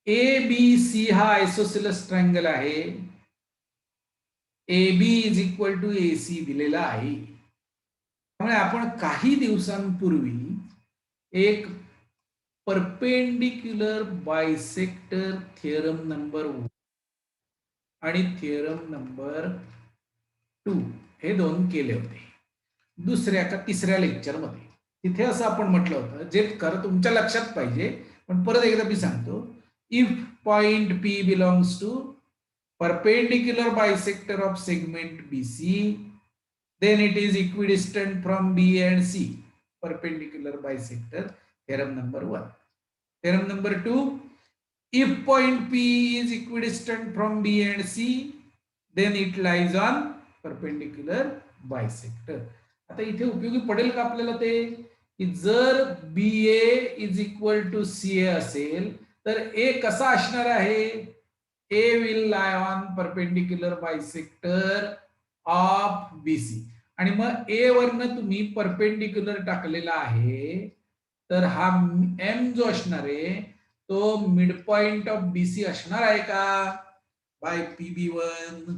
ए बी सी हा आयसोसिलस ट्रायंगल आहे. A B is equal to A C दिलेला आहे. त्यामुळे आपण काही दिवसांपूर्वी एक परपेंडिक्युलर बायसेक्टर थिअरम नंबर 1 आणि थिअरम नंबर 2 हे 2 केले होते दुसऱ्या का तिसऱ्या लेक्चरमध्ये. तिथे असं आपण म्हटलं होतं, जे खरं तुमच्या लक्षात पाहिजे, पण परत एकदा मी सांगतो. If point P belongs to perpendicular bisector of segment BC, then it is equidistant from B and C. Perpendicular bisector, theorem number 1. Theorem number 2, if point P is equidistant from B and C, then it lies on perpendicular bisector. आता इथे उपयोगी पडेल का आपल्याला ते, की जर BA is equal to CA असेल तर A कसा असणार आहे. A will lie on perpendicular bisector of BC. आणि मग ए वरनं तुम्ही परपेंडिक्युलर टाकलेला आहे, तर हा M जो असणार आहे तो मिड पॉइंट ऑफ BC असणार आहे का बाय PB1.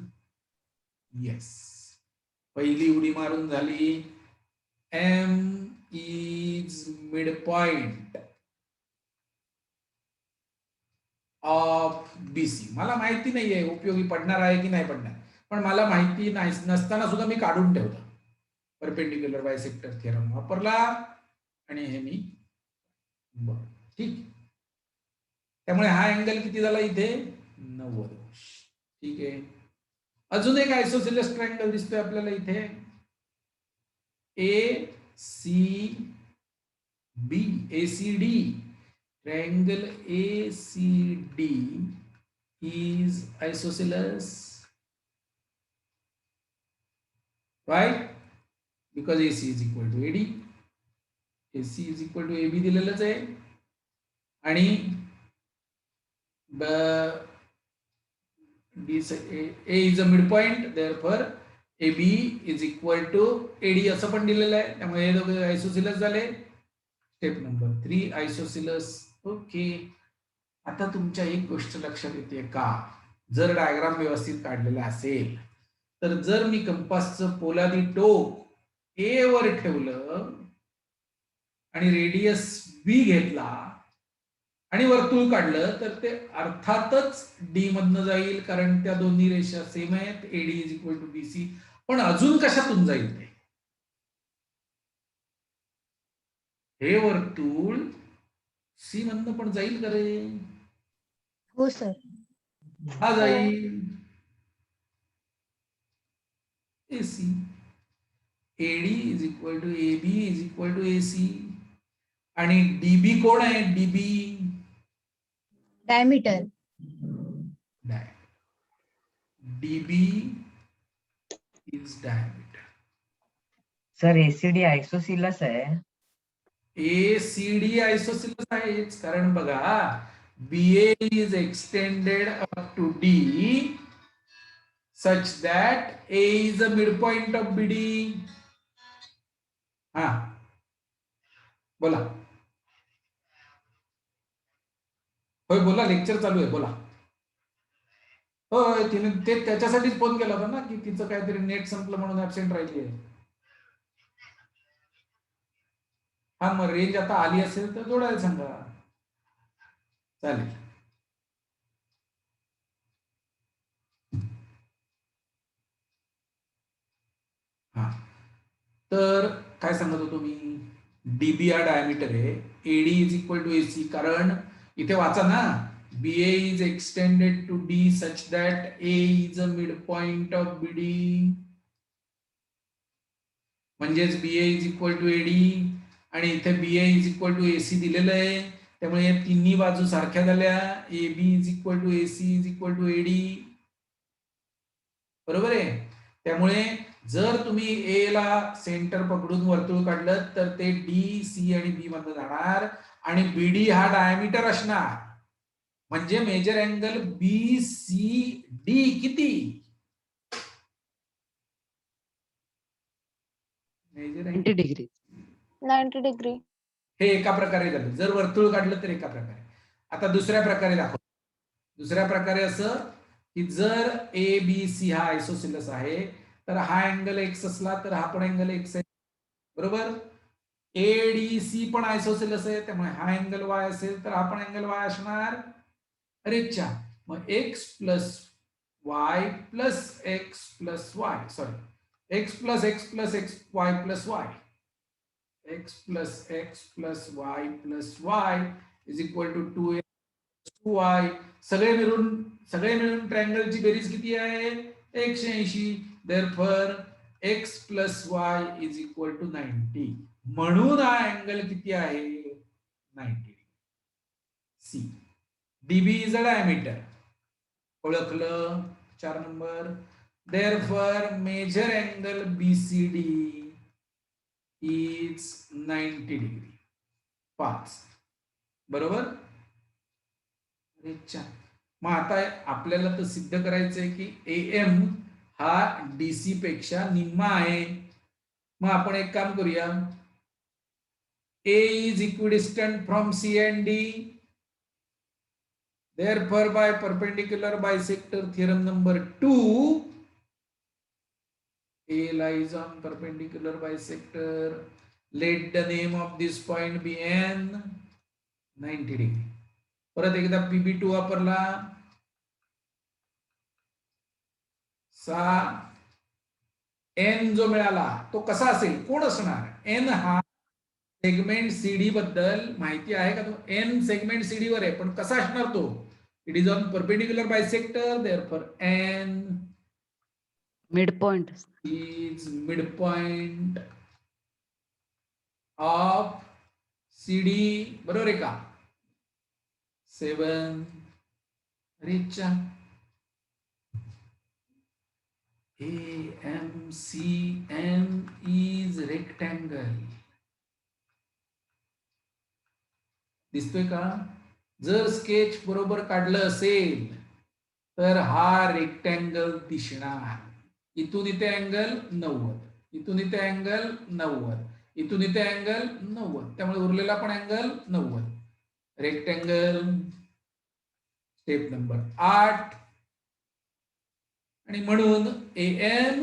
येस, पहिली उडी मारून झाली. M is mid point of BC. मला माहिती नाहीये उपयोगी पडणार आहे की नाही पडणार, पण मला माहिती नाही नसताना सुद्धा मी काढून ठेवलं. परपेंडिक्युलर बायसेक्टर थिअरम वापरला आणि हे मी बरं ठीक. त्यामुळे हा अँगल किती झाला इथे 90 अंश. ठीक आहे. अजून एक आयसोसिलस ट्रायंगल दिसतोय आपल्याला इथे, ACD. Triangle ACD is isosceles. Right? Because AC is equal to AD. AC is equal to AB दिलेलंच आहे. आणि A is a midpoint, therefore AB is equal to AD असं पण दिलेलं आहे. त्यामुळे हे दोघे आयसोसिलस झाले. Step number 3 आयसोसिलस. ओके. आता तुमच्या एक गोष्ट लक्षात येते का, जर डायग्राम व्यवस्थित काढलेला असेल तर जर मी कंपासचं पोलादी टोक ए वर ठेवलं आणि रेडियस बी घेतला आणि वर्तुळ काढलं तर ते अर्थातच डी मधनं जाईल, कारण त्या दोन्ही रेषा सेम आहेत. AD is equal to BC. पण अजून कशातून जाईल ते, हे वर्तुळ सी मधनं पण जाईल का रे. हो सर. हा जाईल AC. AD is equal to AB is equal to AC. आणि DB कोण आहे. DB diameter. DB is diameter. Sir ACD isosceles आहे. ACD आयसोसिलस आहेच, कारण बघा BA is extended up to D such that A is a midpoint of BD. हा बोला. होय बोला, लेक्चर चालू आहे, बोला. होय, तिने ते त्याच्यासाठीच फोन केला होता ना, की तिचं काहीतरी नेट संपलं म्हणून ऍबसेंट राहिली आहे. हा, मग रेंज आता आली असेल तर जोडायला सांगा. चालेल. हा, तर काय सांगत होतो मी, DB हा डायमीटर आहे. AD is equal to AC, कारण इथे वाचा ना, BA is extended to D such that A is a midpoint of BD. म्हणजेच BA is equal to AD आणि इथे BA is equal to AC दिलेलं आहे. त्यामुळे या तिन्ही बाजू सारख्या झाल्या. AB is equal to AC is equal to AD. बरोबर आहे. त्यामुळे जर तुम्ही A ला सेंटर पकडून वर्तुळ काढलं तर ते D, C आणि B मध्ये जाणार आणि BD हा डायमीटर असणार. म्हणजे मेजर अँगल BCD किती मेजर 90 डिग्री. 90 degree. हे एका प्रकारे झालं. जर वर्तुळ काढलं तर एका प्रकारे. आता दुसऱ्या प्रकारे दाखव. दुसऱ्या प्रकारे असं की जर ए बी सी हा आयसोसिलस आहे तर हा अँगल एक्स असला तर हा पण अँगल एक्स आहे. बरोबर. ए डी सी पण आयसोसिलस आहे त्यामुळे हा अँगल वाय असेल तर हा पण अँगल वाय असणार. अरे चा मग x plus y plus x plus y sorry x plus x plus x y plus y x plus x plus y plus y is equal to 2y. सगळे मिळून ट्रायंगलची बेरीज किती आहे 180. Therefore x plus y is equal to 90. म्हणून हा अँगल किती आहे 90. See DB is a diameter. ओळखलं 4 number. Therefore measure angle BCD is 90 degree. 5 बरोबर. अच्छा मग आता आपल्याला तर सिद्ध करायचंय की एम हा डीसी पेक्षा निम्मा आहे. मग आपण एक काम करूया. A is equidistant from C and D. Therefore, by perpendicular bisector theorem number 2, A lies on perpendicular bisector. Let the name of this point be N. 90 degree. परत एकदा PB2 वापरला. सा N जो मिळाला तो कसा असेल कोण असणार. N हा सेगमेंट सीडी बद्दल माहिती आहे का. तो N सेगमेंट सीडी वर आहे पण कसा असणार तो. It is on perpendicular bisector, therefore N Midpoint. is midpoint of CD. बरोबर आहे का. 7 रिचा AMCN is rectangle. दिसतोय का. जर स्केच बरोबर काढलं असेल तर हा रेक्टँगल दिसणार. इथून इथे अँगल 90, इथून इथे अँगल 90, इथून इथे अँगल 90, त्यामुळे उरलेला पण अँगल 90. Rectangle step number 8. आणि म्हणून AM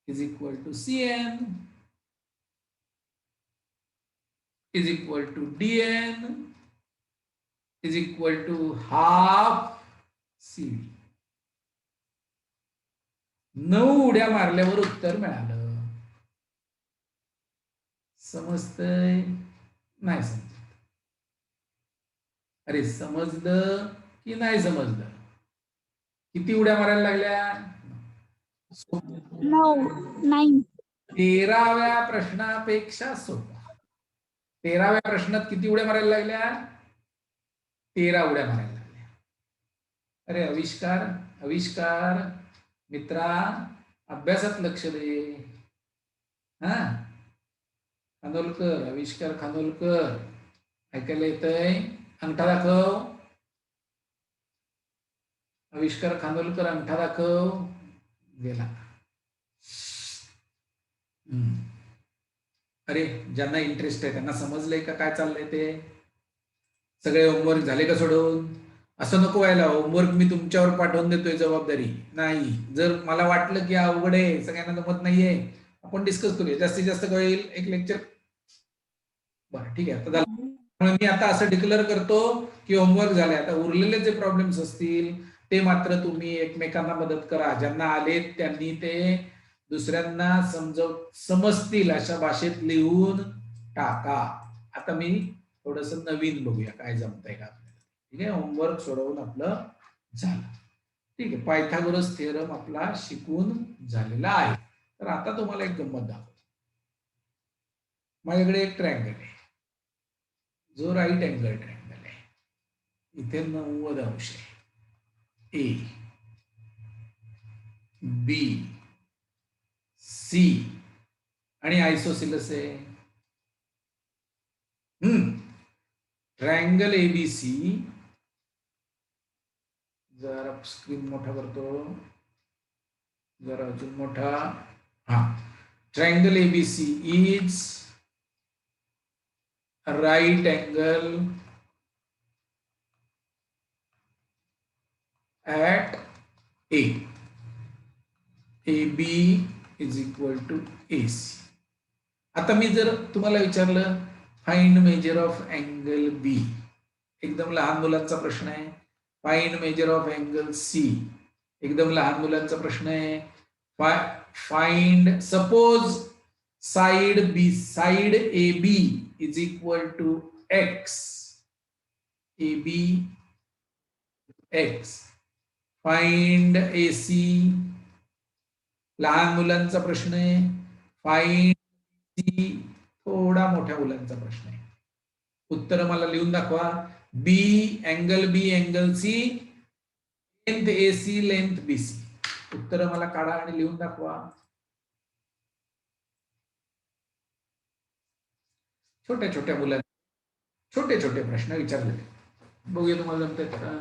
is equal to CN is equal to DN is equal to half CD. 9 उड्या मारल्यावर उत्तर मिळालं. समजतंय नाही समजत. अरे समजलं की नाही समजलं. किती उड्या मारायला लागल्या. 9. 13व्या प्रश्नापेक्षा सोपा. 13व्या प्रश्नात किती उड्या मारायला लागल्या 13 उड्या मारायला लागल्या. अरे आविष्कार मित्रा अभ्यासात लक्ष दे. हा खानोलकर आविष्कार खानोलकर ऐकायला येतंय. अंगठा दाखव. आविष्कार खानोलकर अंगठा दाखव. गेला. अरे ज्यांना इंटरेस्ट आहे त्यांना समजलंय का काय चाललंय ते. सगळे होमवर्क झाले का सोडवून. असं नको व्हायला. होमवर्क मी तुमच्यावर पाठवून देतोय जबाबदारी नाही. जर मला वाटलं की अवघड आहे सगळ्यांना जमत नाहीये आपण डिस्कस करूया. जास्तीत जास्त कळेल एक लेक्चर. बरं ठीक आहे. आता झालं. मी आता असं डिक्लेअर करतो की होमवर्क झाले. आता उरलेले जे प्रॉब्लेम्स असतील ते मात्र तुम्ही एकमेकांना मदत करा. ज्यांना आलेत त्यांनी ते दुसऱ्यांना समजतील अशा भाषेत लिहून टाका. आता मी थोडस नवीन बघूया काय जमतंय का आपल्याला. ठीक आहे. होमवर्क सोडवून आपलं झालं. ठीक आहे. पायथागोरस थिअरम आपला शिकून झालेला आहे. तर आता तुम्हाला एक गंमत दाखवतो. माझ्याकडे एक ट्रायंगल आहे जो राईट अँगल ट्रायंगल आहे. इथे 90 अंश आहे. ए बी सी आणि आयसोसिलस आहे. Triangle ABC. जरा स्क्रीन मोठा करतो. जरा अजून मोठा. हा triangle ABC is a right angle at A. AB is equal to AC. आता मी जर तुम्हाला विचारलं find measure of angle B, एकदम लहान मुलांचा प्रश्न आहे. Find measure of angle C, एकदम लहान मुलांचा प्रश्न आहे. Find suppose side A B is equal to x, A B x. Find A C, लहान मुलांचा प्रश्न आहे. फाइंड सी, थोडा मोठ्या मुलांचा प्रश्न आहे. उत्तर मला लिहून दाखवा. बी अँगल बी अँगल सी, लेंथ ए सी लेंथ बी सी. उत्तर मला काढा आणि लिहून दाखवा. छोट्या छोट्या मुलांना छोटे छोटे प्रश्न विचारले, बघूया तुम्हाला जमतात का.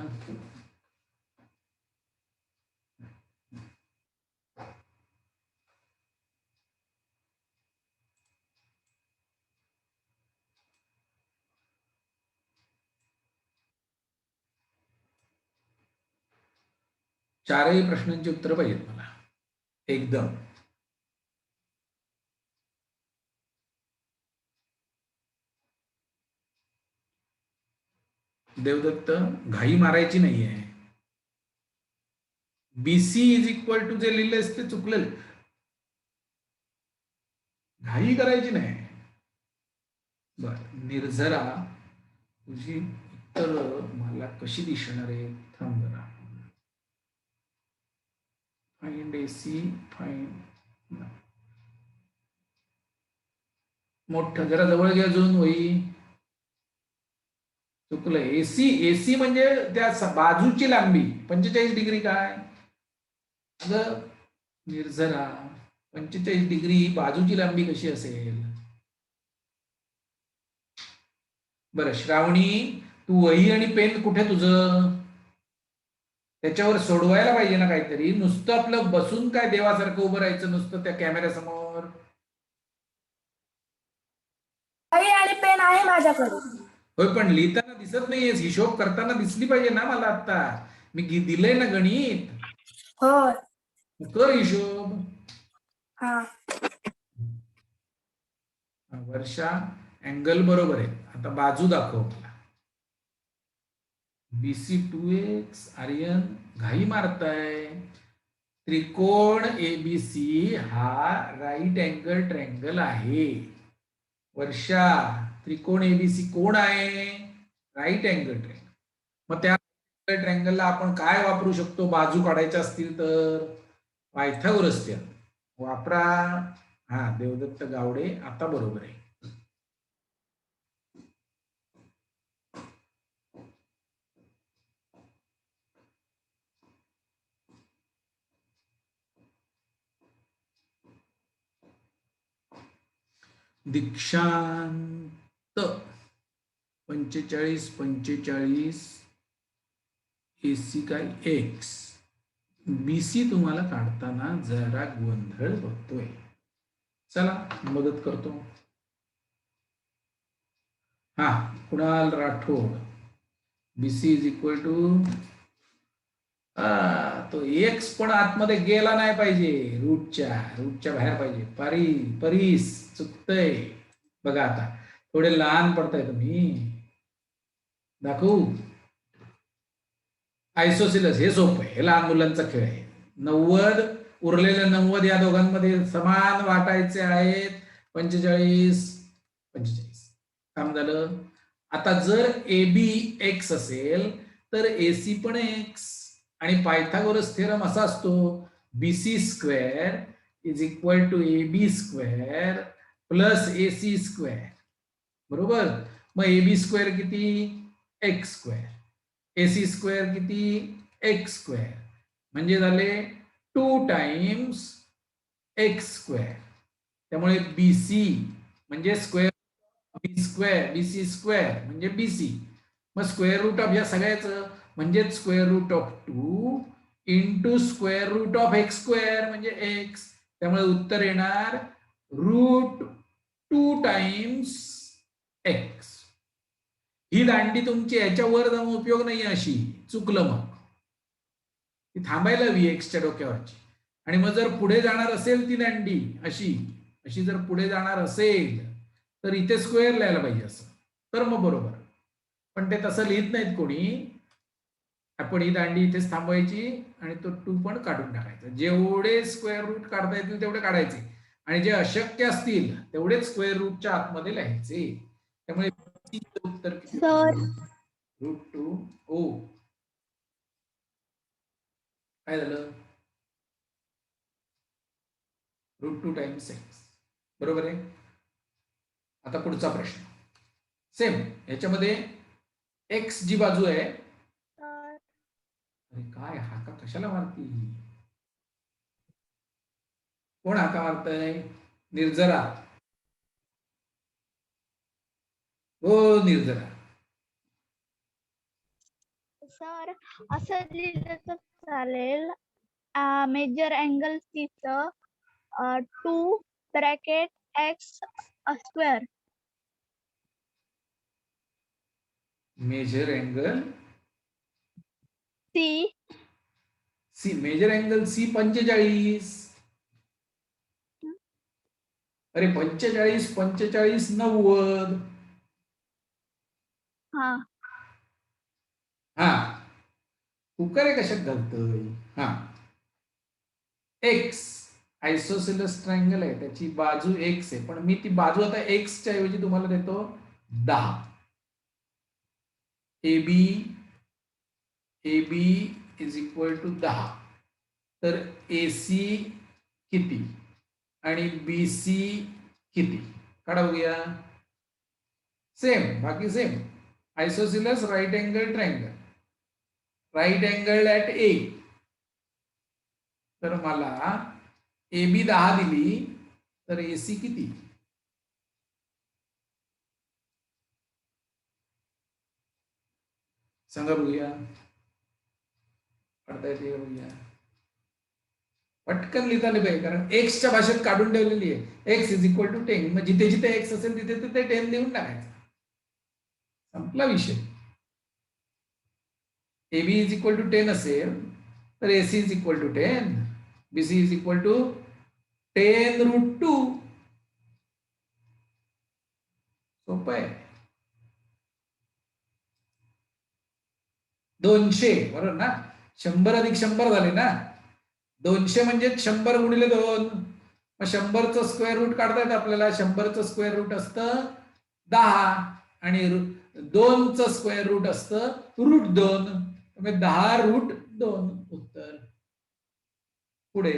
चारही प्रश्नांची उत्तर पाहिजेत मला एकदम. देवदत्त, घाई मारायची नाहीये. बीसी इज इक्वल टू जे लिहिलंयस ते चुकलेलं, घाई करायची नाही. बर, निर्झरा तुझी उत्तर मला कशी दिसणार आहे, थांब जरा. फाइंड एसी, फाइंड मोठं जरा जवळ घ्या अजून वही. चुकलं. एसी, एसी म्हणजे त्या बाजूची लांबी 45 डिग्री. काय अगं निर्झरा, 45 डिग्री बाजूची लांबी कशी असेल. बरं श्रावणी, तू वही आणि पेन कुठे तुझं, त्याच्यावर सोडवायला पाहिजे ना काहीतरी. नुसतं आपलं बसून काय देवासारखं उभं राहायचं नुसतं त्या कॅमेऱ्यासमोर. वही आणि पेन आहे माझ्याकडे. होय, पण लिहिताना दिसत नाहीये, हिशोब करताना दिसली पाहिजे ना मला. आता मी दिलंय ना गणित, होय. कर हिशोब. हा. वर्षा, अँगल बरोबर आहे. आता बाजू दाखव मला. BC 2x. आर्यन, घाई मारताय. त्रिकोण ABC हा राईट अँगल ट्रँगल आहे. वर्षा, त्रिकोण ABC कोण आहे, राईट अँगल ट्रँगल. मग त्या ट्रँगलला आपण काय वापरू शकतो बाजू काढायच्या असतील तर. पायथागोरस थिअरम वापरा. हा देवदत्त गावडे, आता बरोबर आहे. दीक्षांत, 45 एसी काय एक्स. बीसी तुम्हाला काढताना जरा गोंधळ होतोय. चला मदत करतो. हा Kunal Rathod, BC is equal to, तो एक्स पण आतमध्ये गेला नाही पाहिजे, रूटच्या बाहेर पाहिजे. परीस चुकतंय बघा. आता थोडे लहान पडताय तुम्ही. दाखवू आयसोसिलस, हे सोपं आहे, हे लहान मुलांचा खेळ आहे. 90 उरलेले 90 या दोघांमध्ये समान वाटायचे आहेत. 45 काम झालं. आता जर AB एक्स असेल तर AC पण एक्स. आणि पायथागोरस थिअरम असा असतो, BC square is equal to AB square plus AC square. बरोबर. मग AB स्क्वेअर किती, एक्स स्क्वेअर. AC स्क्वेअर किती, एक्स स्क्वेअर. म्हणजे झाले 2 टाइम्स एक्स स्क्वेअर. त्यामुळे BC म्हणजे स्क्वेअर BC स्क्वेअर म्हणजे BC. मग स्क्वेअर रूट ऑफ या सगळ्याचं म्हणजे square root of 2 into square root of x square म्हणजे एक्स. त्यामुळे उत्तर येणार रूट 2 टाइम्स एक्स. ही दांडी तुमची याच्यावर जाऊन उपयोग नाही अशी, चुकलं मग. ती थांबायला हवी एक्सच्या डोक्यावरची. आणि मग जर पुढे जाणार असेल ती दांडी अशी अशी जर पुढे जाणार असेल तर इथे स्क्वेअर लिहायला पाहिजे असं, तर मग बरोबर. पण ते तसं लिहित नाहीत कोणी. आपण ही दांडी इथेच थांबवायची आणि तो 2 पण काढून टाकायचा. जेवढे स्क्वेअर रूट काढता येतील तेवढे काढायचे आणि जे अशक्य असतील तेवढेच स्क्वेअर रूटच्या आतमध्ये लिहायचे. त्यामुळे उत्तर किती? रूट 2. ओ, काय झालं? Root 2 times x. बरोबर आहे. आता पुढचा प्रश्न सेम याच्यामध्ये एक्स जी बाजू आहे. अरे काय हाका कशाला मारती? कोण हाका मारतय? निर्जरा. हो निर्जरा. सर असं लिहिलं तर चालेल. मेजर अँगल सी च 2 bracket x square. Measure angle C C. Measure angle C 45. अरे 45 45 90. हा हा कुकर कशात घालतोय? हा एक्स आयसोसेलस ट्रायंगल आहे, त्याची बाजू एक्स आहे, पण मी ती बाजू आता एक्सच्या ऐवजी तुम्हाला देतो 10. AB is equal to 10. तर AC किती आणि BC किती काढा बघूया. सेम, बाकी same. Isosceles right angle triangle, right angle at A. तर मला AB 10 दिली तर AC किती? सांगा बघूया. काढता येते का बघूया. पटकन लिहिता आले पाहिजे, कारण एक्सच्या भाषेत काढून ठेवलेली आहे. X is equal to 10. मग जिथे जिथे एक्स असेल तिथे तिथे 10 लिहून टाकायचं. संपला विषय. AB इज इक्वल टू 10 असेल तर AC is equal to 10. BC is equal to 10 रूट 2. सोपं आहे. 200 बरोबर ना. 100 अधिक 100 झाले ना. 200 म्हणजे 100 गुणिले 2. मग 100चं स्क्वेअर रूट काढता येतं आपल्याला. 100चं स्क्वेअर रूट असतं 10 आणि 2चं स्क्वेअर रूट असतं रूट 2. त्यामुळे 10 रूट 2 उत्तर. पुढे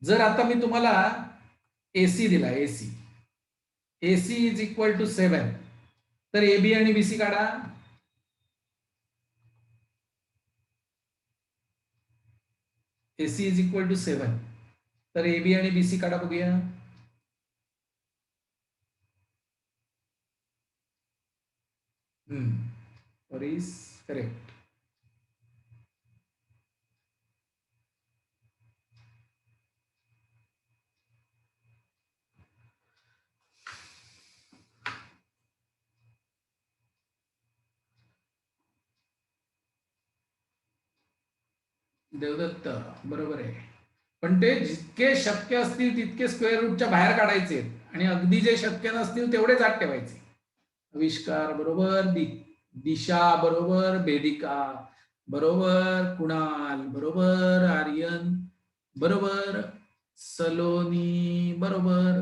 जर आता मी तुम्हाला AC दिला, AC इज इक्वल टू 7, तर AB आणि BC काढा. AC इज इक्वल टू 7, तर AB आणि BC काढा बघूया. What is correct? देवदत्त बरोबर आहे. पण ते जितके शक्य असतील तितके स्क्वेअर रूटच्या बाहेर काढायचे आणि अगदी जे शक्य नसतील तेवढेच आत ठेवायचे. आविष्कार बरोबर. दिशा बरोबर. वेदिका बरोबर. कुणाल बरोबर. आर्यन बरोबर. सलोनी बरोबर.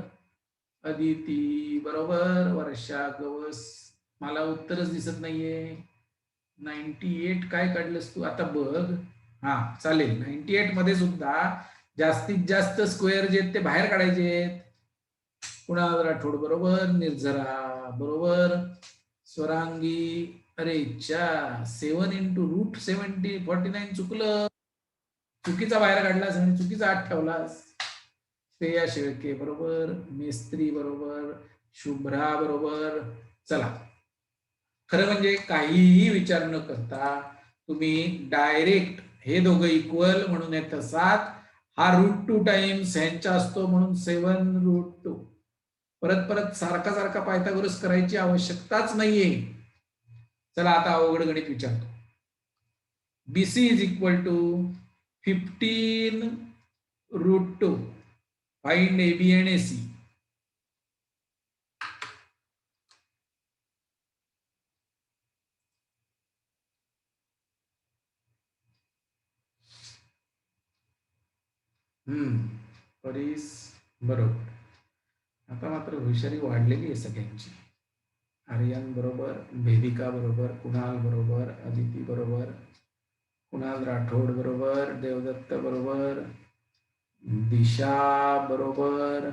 अदिती बरोबर. वर्षा गवस. मला उत्तरच दिसत नाहीये. 98 काय काढलंस तू आता बघ. हा चालेल. 98 मध्ये सुद्धा जास्तीत जास्त स्क्वेअर जे आहेत ते बाहेर काढायचे आहेत. कुणाल राठोड बरोबर. निर्झरा बरोबर. स्वरांगी. अरे 7 इंटू रूट 49 चुकलं. चुकीचा बाहेर काढलास आणि चुकीचा आत ठेवलास. श्रेया शेळके बरोबर. मेस्त्री बरोबर. शुभ्रा बरोबर. चला, खरं म्हणजे काहीही विचार न करता तुम्ही डायरेक्ट हे दोघं इक्वल म्हणून येतं 7 हा √2 टाइम्स ह्यांचा असतो म्हणून 7√2. परत परत सारखा सारखा पायथागोरस करायची आवश्यकताच नाहीये. चला आता अवघड गणित विचारतो. BC is equal to 15√2. Find AB and AC. परीस बरोबर. आता मात्र हुशारी वाढलेली आहे सगळ्यांची. आर्यन बरोबर, भेदिका बरोबर, कुणाल बरोबर, अदिती बरोबर, कुणाल राठोड बरोबर, देवदत्त बरोबर, दिशा बरोबर,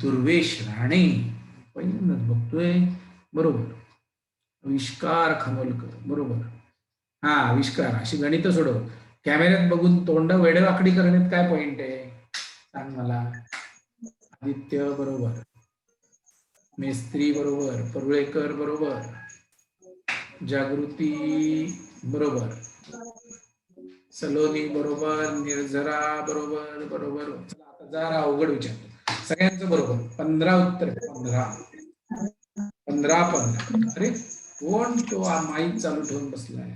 दुर्वेश राणे पहिल्यांदाच बघतोय बरोबर, आविष्कार खानोलकर बरोबर. हा आविष्कार, अशी गणित सोडव. कॅमेऱ्यात बघून तोंड वेडेवाकडी करण्यात काय पॉइंट आहे सांग मला. आदित्य बरोबर, मेस्त्री बरोबर, परुळेकर बरोबर, जागृती बरोबर, सलोनी बरोबर, निर्झरा बरोबर बरोबर. चला आता जरा अवघड विचारतो. सगळ्यांचं बरोबर. 15 उत्तर. 15. अरे कोण तो माईक चालू ठेवून बसलाय.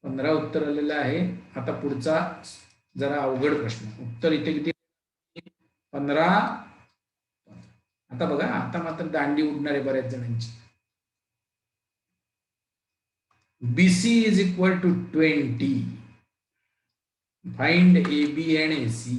15 उत्तर आलेलं आहे. आता पुढचा जरा अवघड प्रश्न. उत्तर इथे किती? 15. आता बघा, आता मात्र दांडी उडणार आहे बऱ्याच जणांची. BC is equal to 20. Find AB and AC.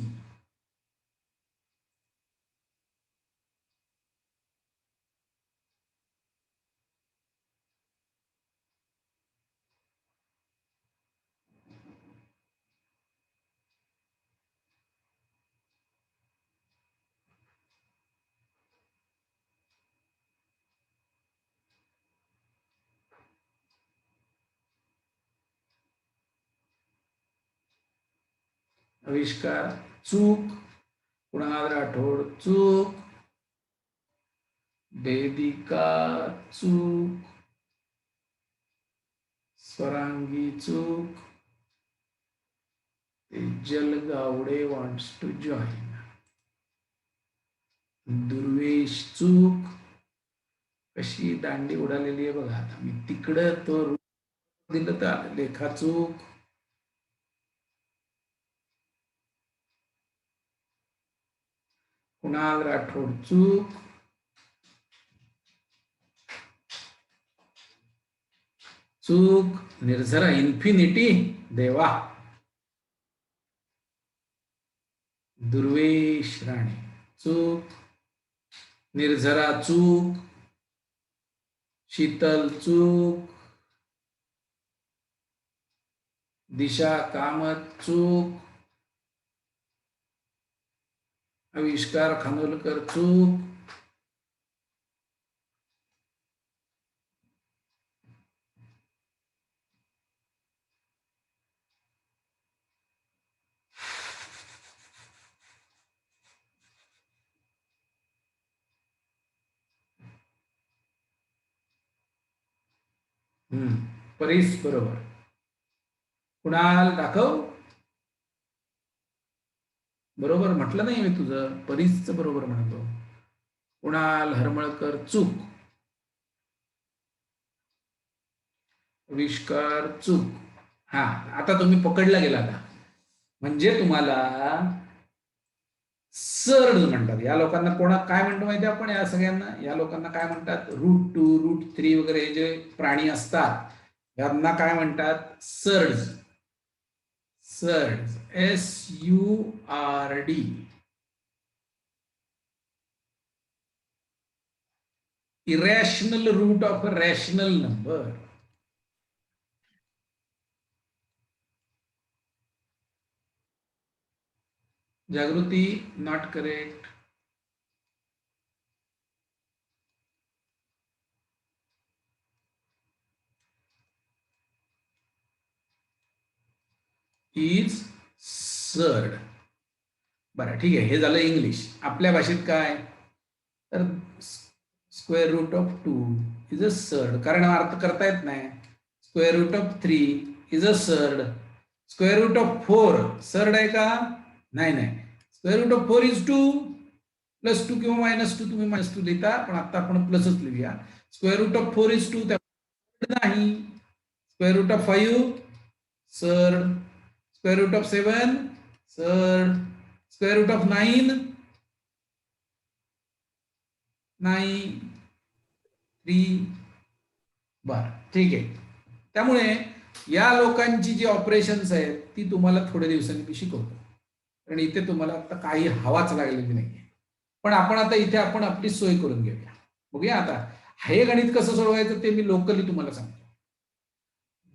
आविष्कार चूक, कुणाल राठोड चूक, वेदिका चूक, स्वरांगी चूक, Tejal Gawade wants to join, Durvesh चूक. कशी दांडी उडालेली आहे बघा. आता मी तिकडं तो दिलं तर लेखा चूक. कुणाल राठोड चूक, चूक. निर्झरा इन्फिनिटी देवा. दुर्वेश राणे चूक, निर्झरा चूक, शीतल चूक, दिशा कामत चूक, आविष्कार खानोलकर चूक. परीस बरोबर. कुणाल दाखव. बरोबर म्हटलं नाही मी तुझं, परीसचं बरोबर म्हणतो. कुणाल हरमळकर चूक, आविष्कार चूक. हा आता तुम्ही पकडला गेला का. म्हणजे तुम्हाला सर्ड म्हणतात. या लोकांना कोणा काय म्हणतो माहिती आपण या सगळ्यांना. या लोकांना काय म्हणतात, √2 √3 वगैरे हे जे प्राणी असतात यांना काय म्हणतात, surds. Surds SURD. irrational root of a rational number. Jagruti not correct. Is surd. बरं ठीक आहे, हे झालं इंग्लिश. आपल्या भाषेत काय तर √2 इज अ सर्ड. कारण अर्थ करता येत नाही. √3 is a surd. Square root of 4 surd आहे का? नाही नाही. Square root of 4 is 2 plus 2 किंवा -2 तुम्ही -2 लिहिता, पण आता आपण प्लसच लिहूया. स्क्वेअर रूट ऑफ 4 इज 2 नाही. Square root of 5 surd. Square root of 7 surd. Square root of 9 नाही. 3. बर ठीक आहे. त्यामुळे या लोकांची जी ऑपरेशन्स आहेत ती तुम्हाला थोड्या दिवसांनी मी शिकवतो, कारण इथे तुम्हाला आता काही हवाच लागलेली नाहीये. पण आपण आता इथे आपण आपली सोय करून घेऊया. बघूया आता हे गणित कसं सोडवायचं ते मी लोकली तुम्हाला सांगतो.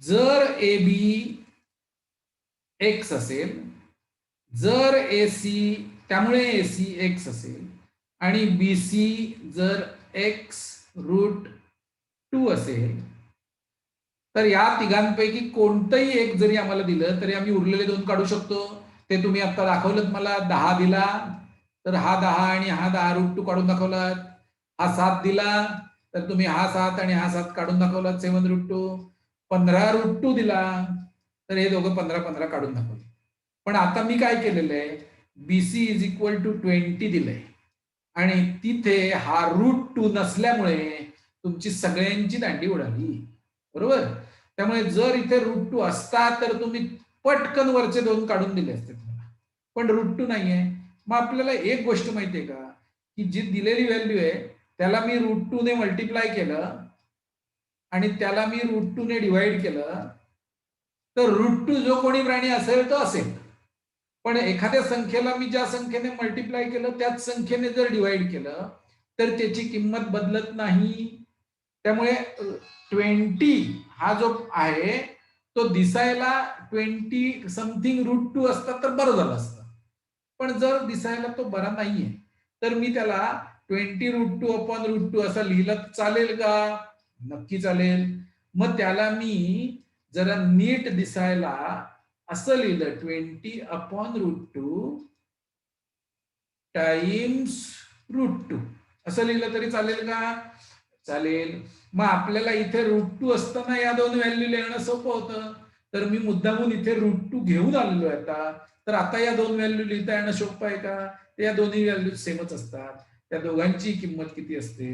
जर ए बी एक्स असेल, जर एसी, त्यामुळे एसी एक्स असेल आणि बीसी जर एक्स रूट 2 असेल, तर या तिघांपैकी कोणतंही एक जरी आम्हाला दिलं तरी आम्ही उरलेले 2 काढू शकतो. ते तुम्ही आता दाखवलं मला. 10 दिला तर हा 10 आणि हा 10 रूट 2 काढून दाखवलात. हा 7 दिला तर तुम्ही हा 7 आणि हा 7 काढून दाखवलात 7 रूट 2. 15 रूट 2 दिला तर हे दोघं 15 काढून दाखवले. पण आता मी काय केलेलं आहे, बीसी इज इक्वल टू 20 दिलंय आणि तिथे हा रूट 2 नसल्यामुळे तुमची सगळ्यांची दांडी उडाली. बरोबर. त्यामुळे जर इथे रूट 2 असता तर तुम्ही पटकन वरचे 2 काढून दिले असते तुम्हाला, पण रूट 2 नाहीये. मग आपल्याला एक गोष्ट माहितीये का, की जी दिलेली व्हॅल्यू आहे त्याला मी रूट 2 ने मल्टिप्लाय केलं आणि त्याला मी रूट 2 ने डिवाइड केलं, तर रूट 2 जो कोणी प्राणी असेल तो असेल. पण एखाद्या संख्येला मी ज्या संख्येने मल्टिप्लाय केलं त्याच संख्येने जर डिवाइड केलं तर त्याची किंमत बदलत नाही. त्यामुळे 20 हा जो आहे तो दिसायला 20 समथिंग रूट 2 असता तर बरं झालं असतं, पण जर दिसायला तो बरा नाहीये तर मी त्याला 20 रूट 2 अपॉन रूट 2 असं लिहिलं चालेल का? नक्की चालेल. मग त्याला मी जरा नीट दिसायला असं लिहिलं 20 अपॉन रूट 2 टाइम्स रूट 2 असं लिहिलं तरी चालेल का? चालेल. मग आपल्याला इथे रूट 2 असताना या 2 व्हॅल्यू लिहिणं सोपं होतं, तर मी मुद्दामून इथे रूट 2 घेऊन आलेलो आहे आता. तर आता या 2 व्हॅल्यू लिहिता येणं सोपं आहे का? या दोन्ही व्हॅल्यू सेमच असतात. त्या दोघांची किंमत किती असते?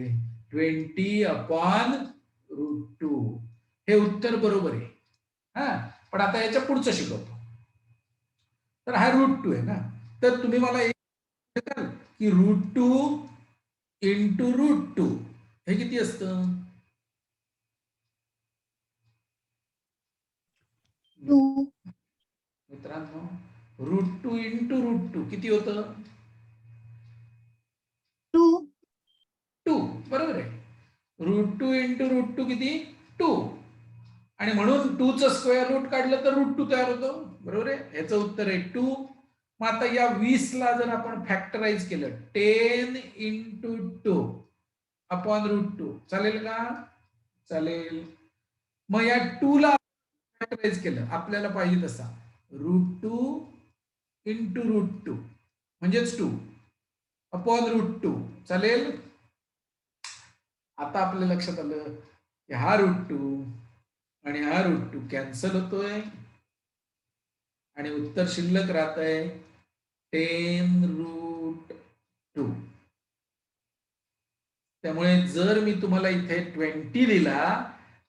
20 अपॉन रूट 2. हे उत्तर बरोबर आहे. हा, पण आता याच्या पुढचं शिकवतो. तर हा रूट 2 आहे ना, तर तुम्ही मला एक की रूट 2 इंटू रूट 2 हे किती असतं? 2. मित्रांनो, रूट 2 इंटू रूट 2 किती होतं? 2. 2. बरोबर आहे. रूट 2 इंटू रूट 2 किती? 2. आणि म्हणून 2 चं स्क्वेअर रूट काढलं तर रूट 2 तयार होतो. बरोबर आहे. याचं उत्तर आहे 2. मग आता या 20 ला जर आपण फॅक्टराइज केलं 10 इंटू 2 अपॉन रूट 2 चालेल का? चालेल. मग या 2 ला फॅक्टराइज केलं आपल्याला पाहिजे तसा रूट 2 इंटू रूट 2 म्हणजेच 2 अपॉन रूट 2 चालेल. आता आपल्या लक्षात आलं की हा रूट 2 आणि हा रूट 2 कॅन्सल होतोय आणि उत्तर शिल्लक राहत आहे 10 रूट 2. त्यामुळे जर मी तुम्हाला इथे 20 दिला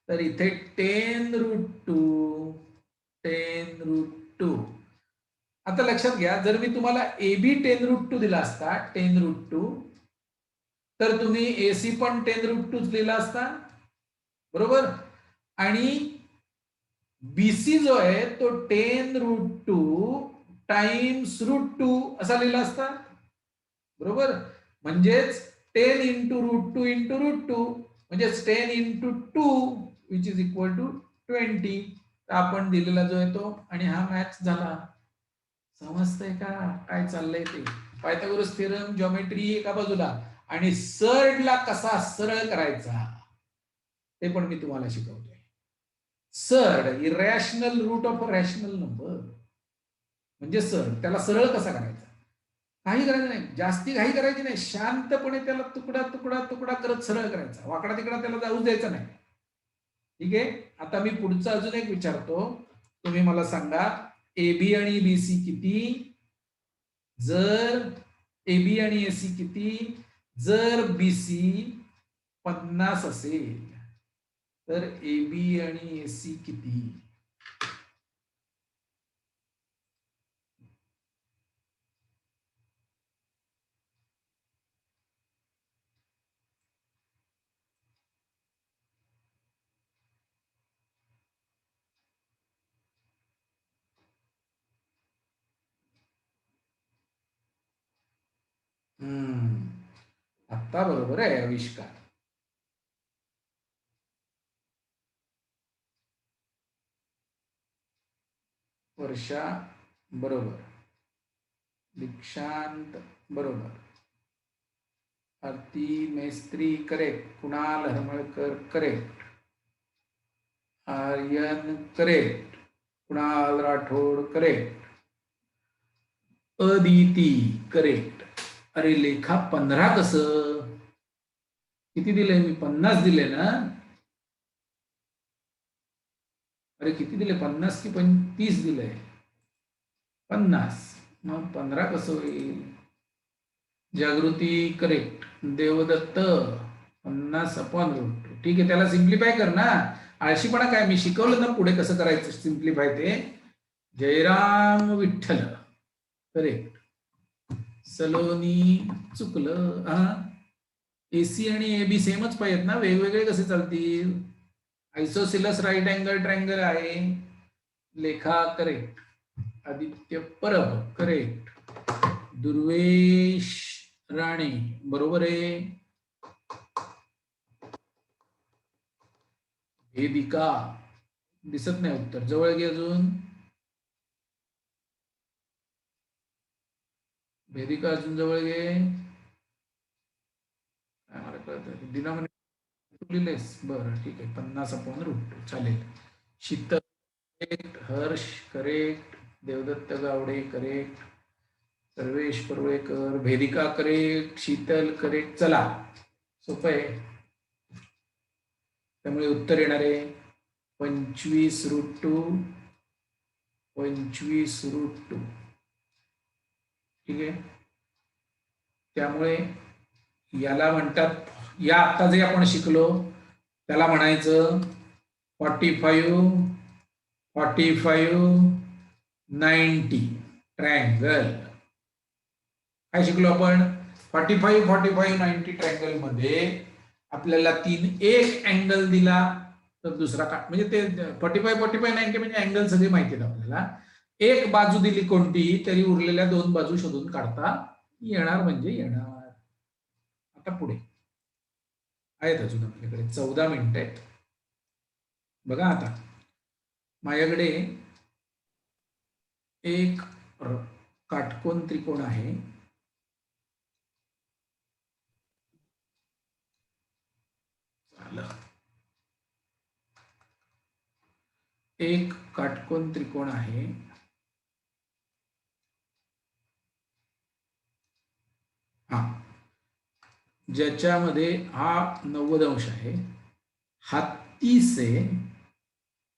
तर इथे 10 रूट 2 10 रूट 2. आता लक्षात घ्या, जर मी तुम्हाला AB 10 रूट 2 दिला असता 10 रूट 2, तर तुम्ही AC पण 10 रूट 2 लिहिला असता. बरोबर. आणि BC जो आहे तो 10 रूट 2 टाइम्स रूट 2 असा लिहिला असता. बरोबर. म्हणजेच 10 इंटू रूट 2 इंटू रूट 2 म्हणजेच 10 into 2 which is equal to 20. आपण दिलेला जो आहे तो, आणि हा मॅच झाला. समजतंय का काय चाललंय ते? पायथागोरस थेरम, जॉमेट्री एका बाजूला, आणि सर्डला कसा सरळ करायचा ते पण मी तुम्हाला शिकवतोय. Surd irrational root of a rational number म्हणजे सर्ड, त्याला सरळ कसा करायचा? काही करायचं नाही, जास्ती काही करायची नाही, शांतपणे त्याला तुकडा तुकडा तुकडा करत सरळ करायचा. वाकडा तिकडा त्याला जाऊ द्यायचा नाही. ठीक आहे. आता मी पुढचा अजून एक विचारतो तुम्ही मला सांगा AB आणि BC किती, जर AB आणि AC किती, जर BC 50 असेल तर AB आणि AC किती? आता बरोबर आहे आविष्कार. वर्षा बरोबर, दीक्षांत बरोबर, Aarti Mestry correct, Kunal Haramalkar correct, Aryan correct, Kunal Rathod correct, Aditi correct. अरे लेखा 15 कसं? किती दिले मी? 50 दिले ना? अरे किती दिले? 50 की 30 दिले? 50. मग 15 कसं होईल? जागृती करेक्ट, देवदत्त 50/√2. ठीक आहे, त्याला सिम्प्लिफाय कर ना. आळशीपणा काय? मी शिकवलं ना पुढे कसं करायचं सिम्प्लिफाय ते. जयराम विठ्ठल करेक्ट, सलोनी चुकलं. AC आणि AB सेमच पाहिजेत ना, वेगवेगळे कसे चालतील? आयसोसिलस राईट अँगल ट्रायंगल आहे. लेखा करेक्ट, आदित्य परब करेक्ट, दुर्वेश राणे बरोबर आहे, वेदिका दिसत नाही उत्तर, जवळ गे अजून. वेदिका अजून जवळ गे. मला कळत दिना म्हणे लिहिलेस. बरं ठीक आहे, 50/√2 चालेल. Sheetal correct, Harsh correct, Devdatt Gawade correct, Sarvesh Parulekar, Vedika correct, Sheetal correct. चला सोपं आहे, त्यामुळे उत्तर येणार आहे 25√2. 25√2. ठीक आहे, त्यामुळे याला म्हणतात, या आता जे आपण शिकलो त्याला म्हणायचं 45, 45, 90 ट्रायंगल. काय शिकलो आपण? 45, 45, 90 ट्रायंगल मध्ये आपल्याला एक अँगल दिला तर दुसरा म्हणजे ते 45, 45, 90 म्हणजे अँगल सगळे माहिती आहेत आपल्याला. एक बाजू दिली कोणती तरी उरलेल्या 2 बाजू शोधून काढता येणार म्हणजे येणार. आता पुढे आहेत अजून आपल्याकडे 14 मिनिटं आहेत. बघा आता माझ्याकडे एक काटकोन त्रिकोण आहे. एक काटकोन त्रिकोण आहे. ज्याच्यामध्ये हा 90 अंश आहे, हा 30 आहे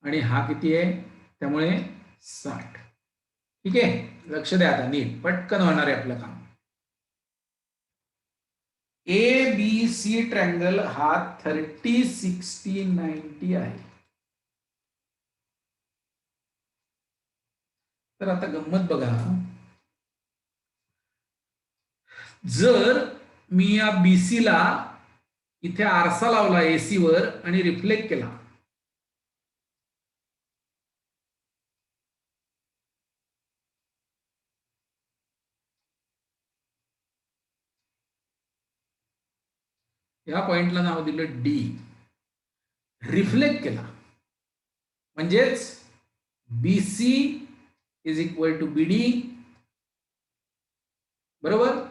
आणि हा किती आहे? त्यामुळे 60. ठीक आहे, लक्ष द्या आता नीट, पटकन होणार आहे आपलं काम. ABC ट्रायंगल हा 30, 60, 90 आहे. तर आता गंमत बघा, जर मी या BC ला इथे आरसा लावला AC वर आणि रिफ्लेक्ट केला, या पॉइंटला नाव दिलं D. रिफ्लेक्ट केला म्हणजेच BC is equal to BD. बरोबर?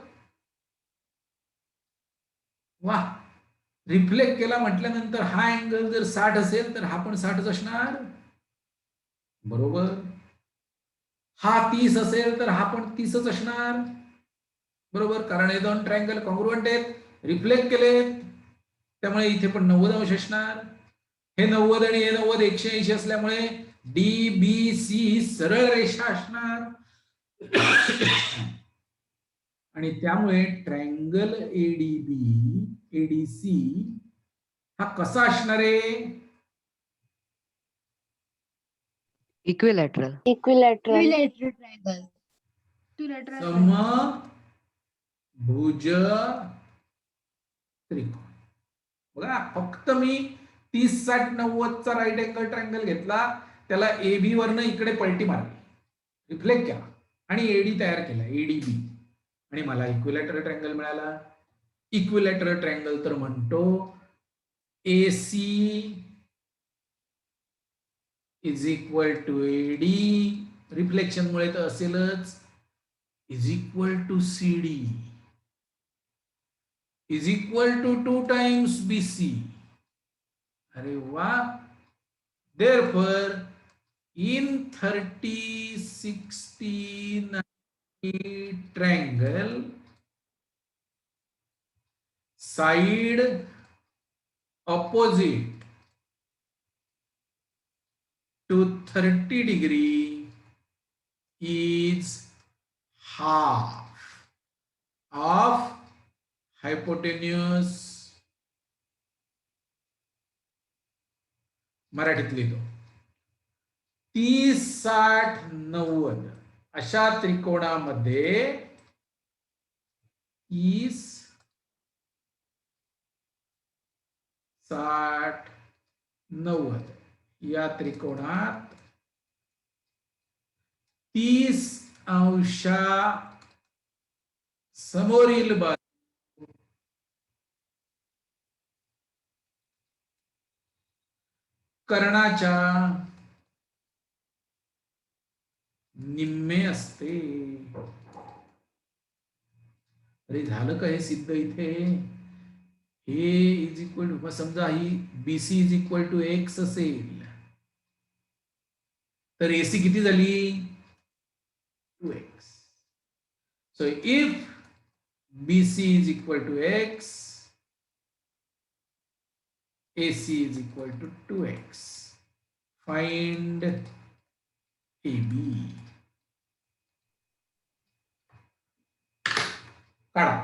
वा, रिफ्लेक्ट केला म्हटल्यानंतर हा अँगल जर 60 असेल तर हा पण 60च असणार. बरोबर? हा 30 असेल तर हा पण 30च असणार. बरोबर, कारण हे दोन ट्रायंगल कॉन्ग्रुएंट आहेत, रिफ्लेक्ट केलेत, त्यामुळे इथे पण 90 अंश असणार. हे 90 आणि हे 90 180 असल्यामुळे DBC ही सरळ रेषा असणार आणि त्यामुळे ट्रायंगल ADC हा कसा असणार आहे? इक्विलॅटरल. इक्विलॅटरल. समभुज त्रिकोण. बघा फक्त मी 30 60 90 चा राईट अँगल ट्रायंगल घेतला, त्याला AB वरनं इकडे पलटी मारली, रिफ्लेक्ट केला आणि AD तयार केला, ADB, आणि मला इक्विलॅटरल ट्रायंगल मिळाला. इक्विलॅटरल ट्रायंगल तर म्हणतो AC is equal to AD, reflection मुळे तर असेलच, is equal to CD is equal to 2 times BC. अरे वा. Therefore, in 30-60 triangle, side opposite to 30 degree is half of hypotenuse. मराठीत लिहितो. 30 60 90 अशा त्रिकोणामध्ये 30 60 90 या त्रिकोणात 30 अंशा समोरील बाजू कर्णाच्या निम्मे असते. अरे झालं का हे सिद्ध इथे? हे इज इक्वल टू, समजा ही BC is equal to X असेल तर AC किती झाली? 2X. So if BC is equal to X, AC is equal to 2X. Find AB. काढा.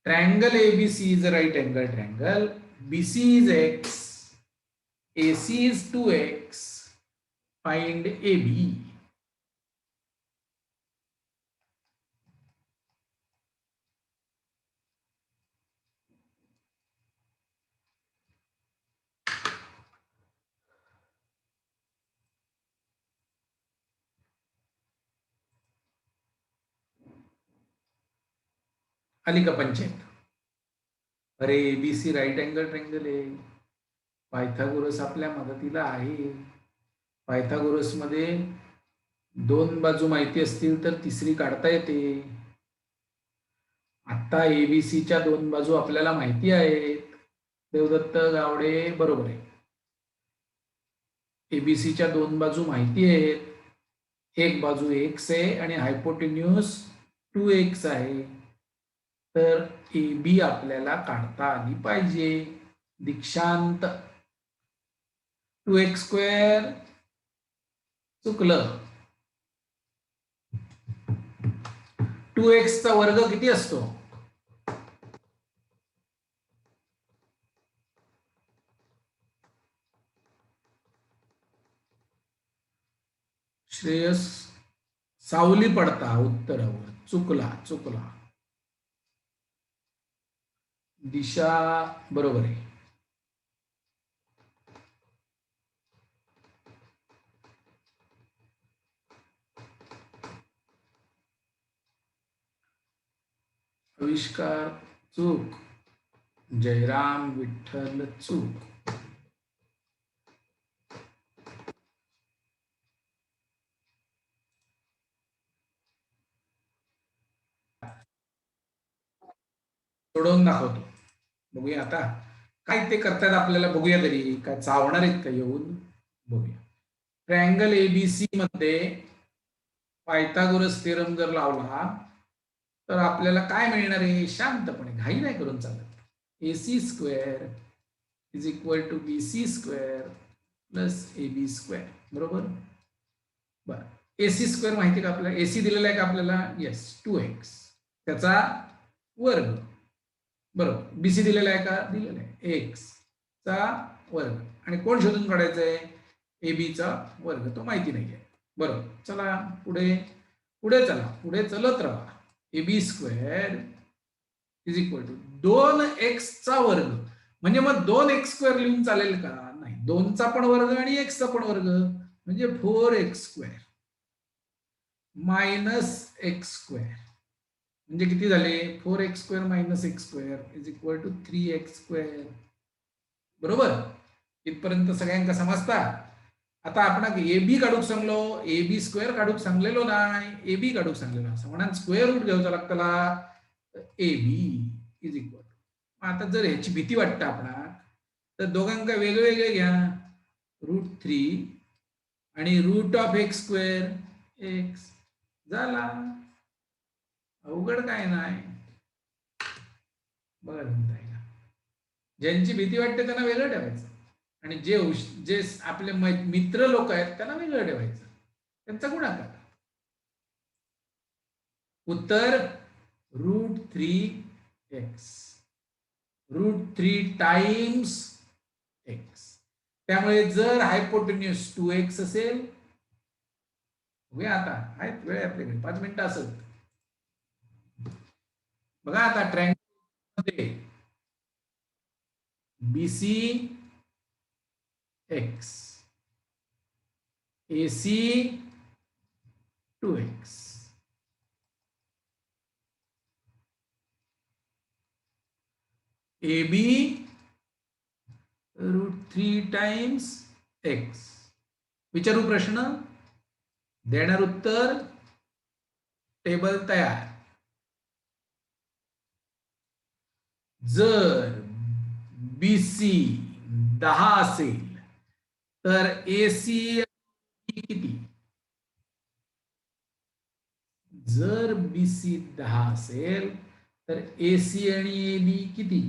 Triangle ABC is a right angle triangle. BC is X. AC is 2X. Find AB. आली का पंचायत? अरे ABC राईट अँगल ट्रायंगल आहे. पायथागोरस आपल्या मदतीला आहे. पायथागोरस मध्ये 2 बाजू माहिती असतील तर तिसरी काढता येते. आता ABCच्या 2 बाजू आपल्याला माहिती आहेत. देवदत्त गावडे बरोबर आहे. ABCच्या 2 बाजू माहिती आहेत. एक बाजू X आहे आणि हायपोटेन्यूज 2X आहे. तर AB आपल्याला काढता आली पाहिजे. दीक्षांत 2x स्क्वेअर चुकलं. 2x चा वर्ग किती असतो? श्रेयस सावली पडता उत्तरावर. चुकला चुकला. दिशा बरोबर आहे. आविष्कार चूक. जयराम विठ्ठल चूक. सोडवून दाखवतो. बघूया आता काय ते करतात आपल्याला. बघूया तरी काय चावणार आहेत का येऊन. बघूया. ट्रायंगल ABC मध्ये पायथागोरस थेरम जर लावला तर आपल्याला काय मिळणार आहे? शांतपणे, घाई नाही करून चालत. AC square is equal to BC square plus AB square. बरोबर. बर, AC स्क्वेअर माहिती का आपल्याला? AC दिलेला आहे का आपल्याला? येस, 2x त्याचा वर्ग. बरोबर. BC दिलेला आहे का? दिलेला आहे, x चा वर्ग. आणि कोण शोधून काढायचंय? AB चा वर्ग, तो माहिती नाहीये. बरोबर. चला पुढे पुढे चला, पुढे चलत राहा. AB square is equal to 2x चा वर्ग. म्हणजे मग 2x स्क्वेअर लिहून चालेल का? नाही, 2 चा पण वर्ग आणि x चा पण वर्ग, म्हणजे 4x square minus x square. म्हणजे किती झाले? 4x square minus x square is equal to 3x square. बरोबर. इथपर्यंत सगळ्यांका समजतात? आता आपण AB काढूक सांगलो, AB स्क्वेअर काढूक सांगलेलो नाही, AB काढूक सांगलेलो. असं म्हणून स्क्वेअर रूट घ्यायचा लागतला. AB इज इक्वल टू, आता जर ह्याची भीती वाटते आपणाक, तर दोघांका वेगवेगळे घ्या. √3 आणि root of x square x. झाला, अवघड काय नाही. बघा म्हणताय का? ज्यांची भीती वाटते त्यांना वेगळं ठेवायचं, आणि जे आपले मित्र लोक आहेत त्यांना वेगळं ठेवायचं. त्यांचा गुणाकार. उत्तर √3x, √3 टाइम्स x. त्यामुळे जर हायपोटेन्यूस 2x असेल, बघूया आता, आहेत वेळ आपल्याकडे 5 मिनिटं असेल. बघा आता ट्रँगल मध्ये BC x, AC 2x, AB √3 times x. विचारू प्रश्न, देणार उत्तर, टेबल तयार. जर BC 10 असेल तर AC किती? जर BC 10 असेल तर AC आणि AB किती?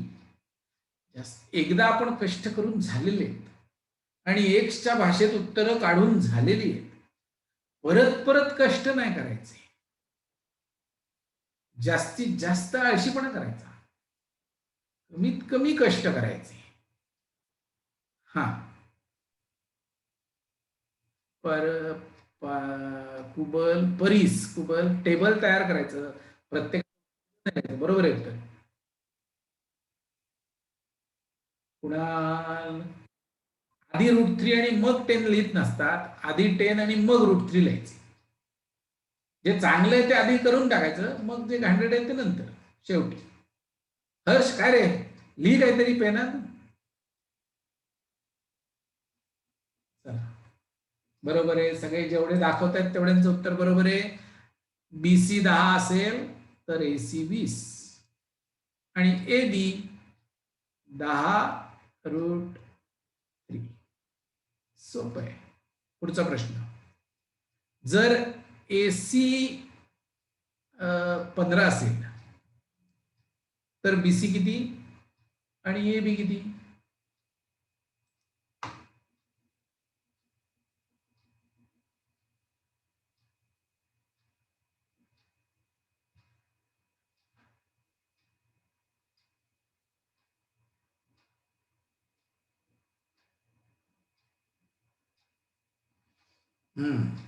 एकदा आपण कष्ट करून झालेले आहेत आणि एक्सच्या भाषेत उत्तरं काढून झालेली आहेत. परत परत कष्ट नाही करायचे, जास्तीत जास्त आळशीपणा करायचा, कमीत कमी कष्ट करायचे. हा, कुबल टेबल तयार करायचं प्रत्येक. बरोबर आहे उत्तर. कुणाल आधी √3 आणि मग 10 लिहित नसतात, आधी 10 आणि मग √3 लिहायचे. जे चांगलं आहे ते आधी करून टाकायचं, मग जे घाणेरडे आहे ते नंतर शेवटी. हर्ष काय रे, लिही काहीतरी पेनात. बरोबर आहे, सगळे जेवढे दाखवत आहेत तेवढ्यांचं उत्तर बरोबर आहे. BC 10 असेल तर AC 20 आणि AB 10√3. सोपं आहे. पुढचा प्रश्न, जर AC 15 असेल तर BC किती आणि AB किती?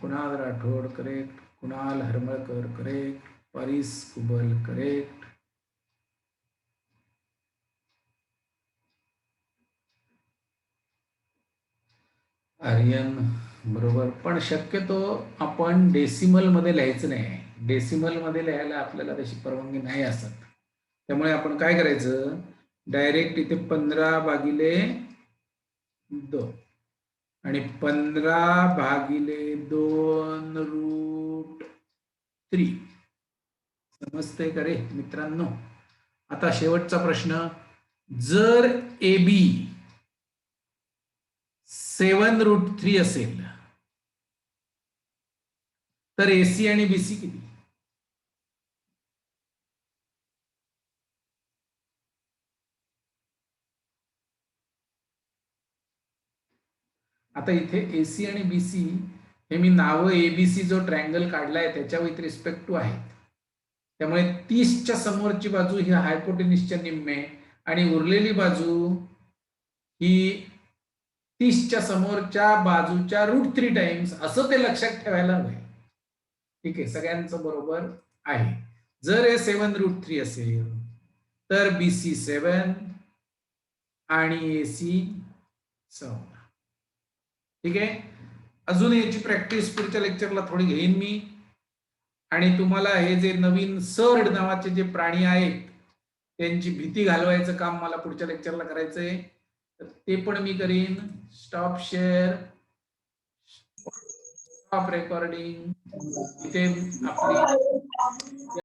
Kunal Rathod correct, Kunal Haramalkar correct, Paris Kubal correct. Aryan बरोबर, पण शक्यतो आपण डेसिमल मध्ये लिहायचं नाही. डेसिमल मध्ये लिहायला आपल्याला तशी परवानगी नाही असत. त्यामुळे आपण काय करायचं, डायरेक्ट इथे 15/2 आणि 15/2√3. समजतंय का रे मित्रांनो? आता शेवटचा प्रश्न, जर AB 7√3 असेल तर AC आणि BC किती? आता इथे एसी आणि बीसी हे मी नावं एबीसी जो ट्रायंगल काढलाय त्याच्या विथ रिस्पेक्ट टू आहेत. त्यामुळे 30च्या समोरची बाजू ही हायपोटेनिसच्या निम्मे आणि उरलेली बाजू ही 30च्या समोरच्या बाजूच्या √3 टाइम्स असं ते लक्षात ठेवायला हवंय. ठीक आहे, सगळ्यांचं बरोबर आहे. जर हे 7√3 असेल तर बीसी 7 आणि एसी 7. ठीक आहे, अजून याची प्रॅक्टिस पुढच्या लेक्चरला थोडी घेईन मी. आणि तुम्हाला हे जे नवीन सर्ड नावाचे जे प्राणी आहेत त्यांची भीती घालवायचं काम मला पुढच्या लेक्चरला करायचंय, तर ते पण मी करीन. Stop share, stop recording. इथे आपली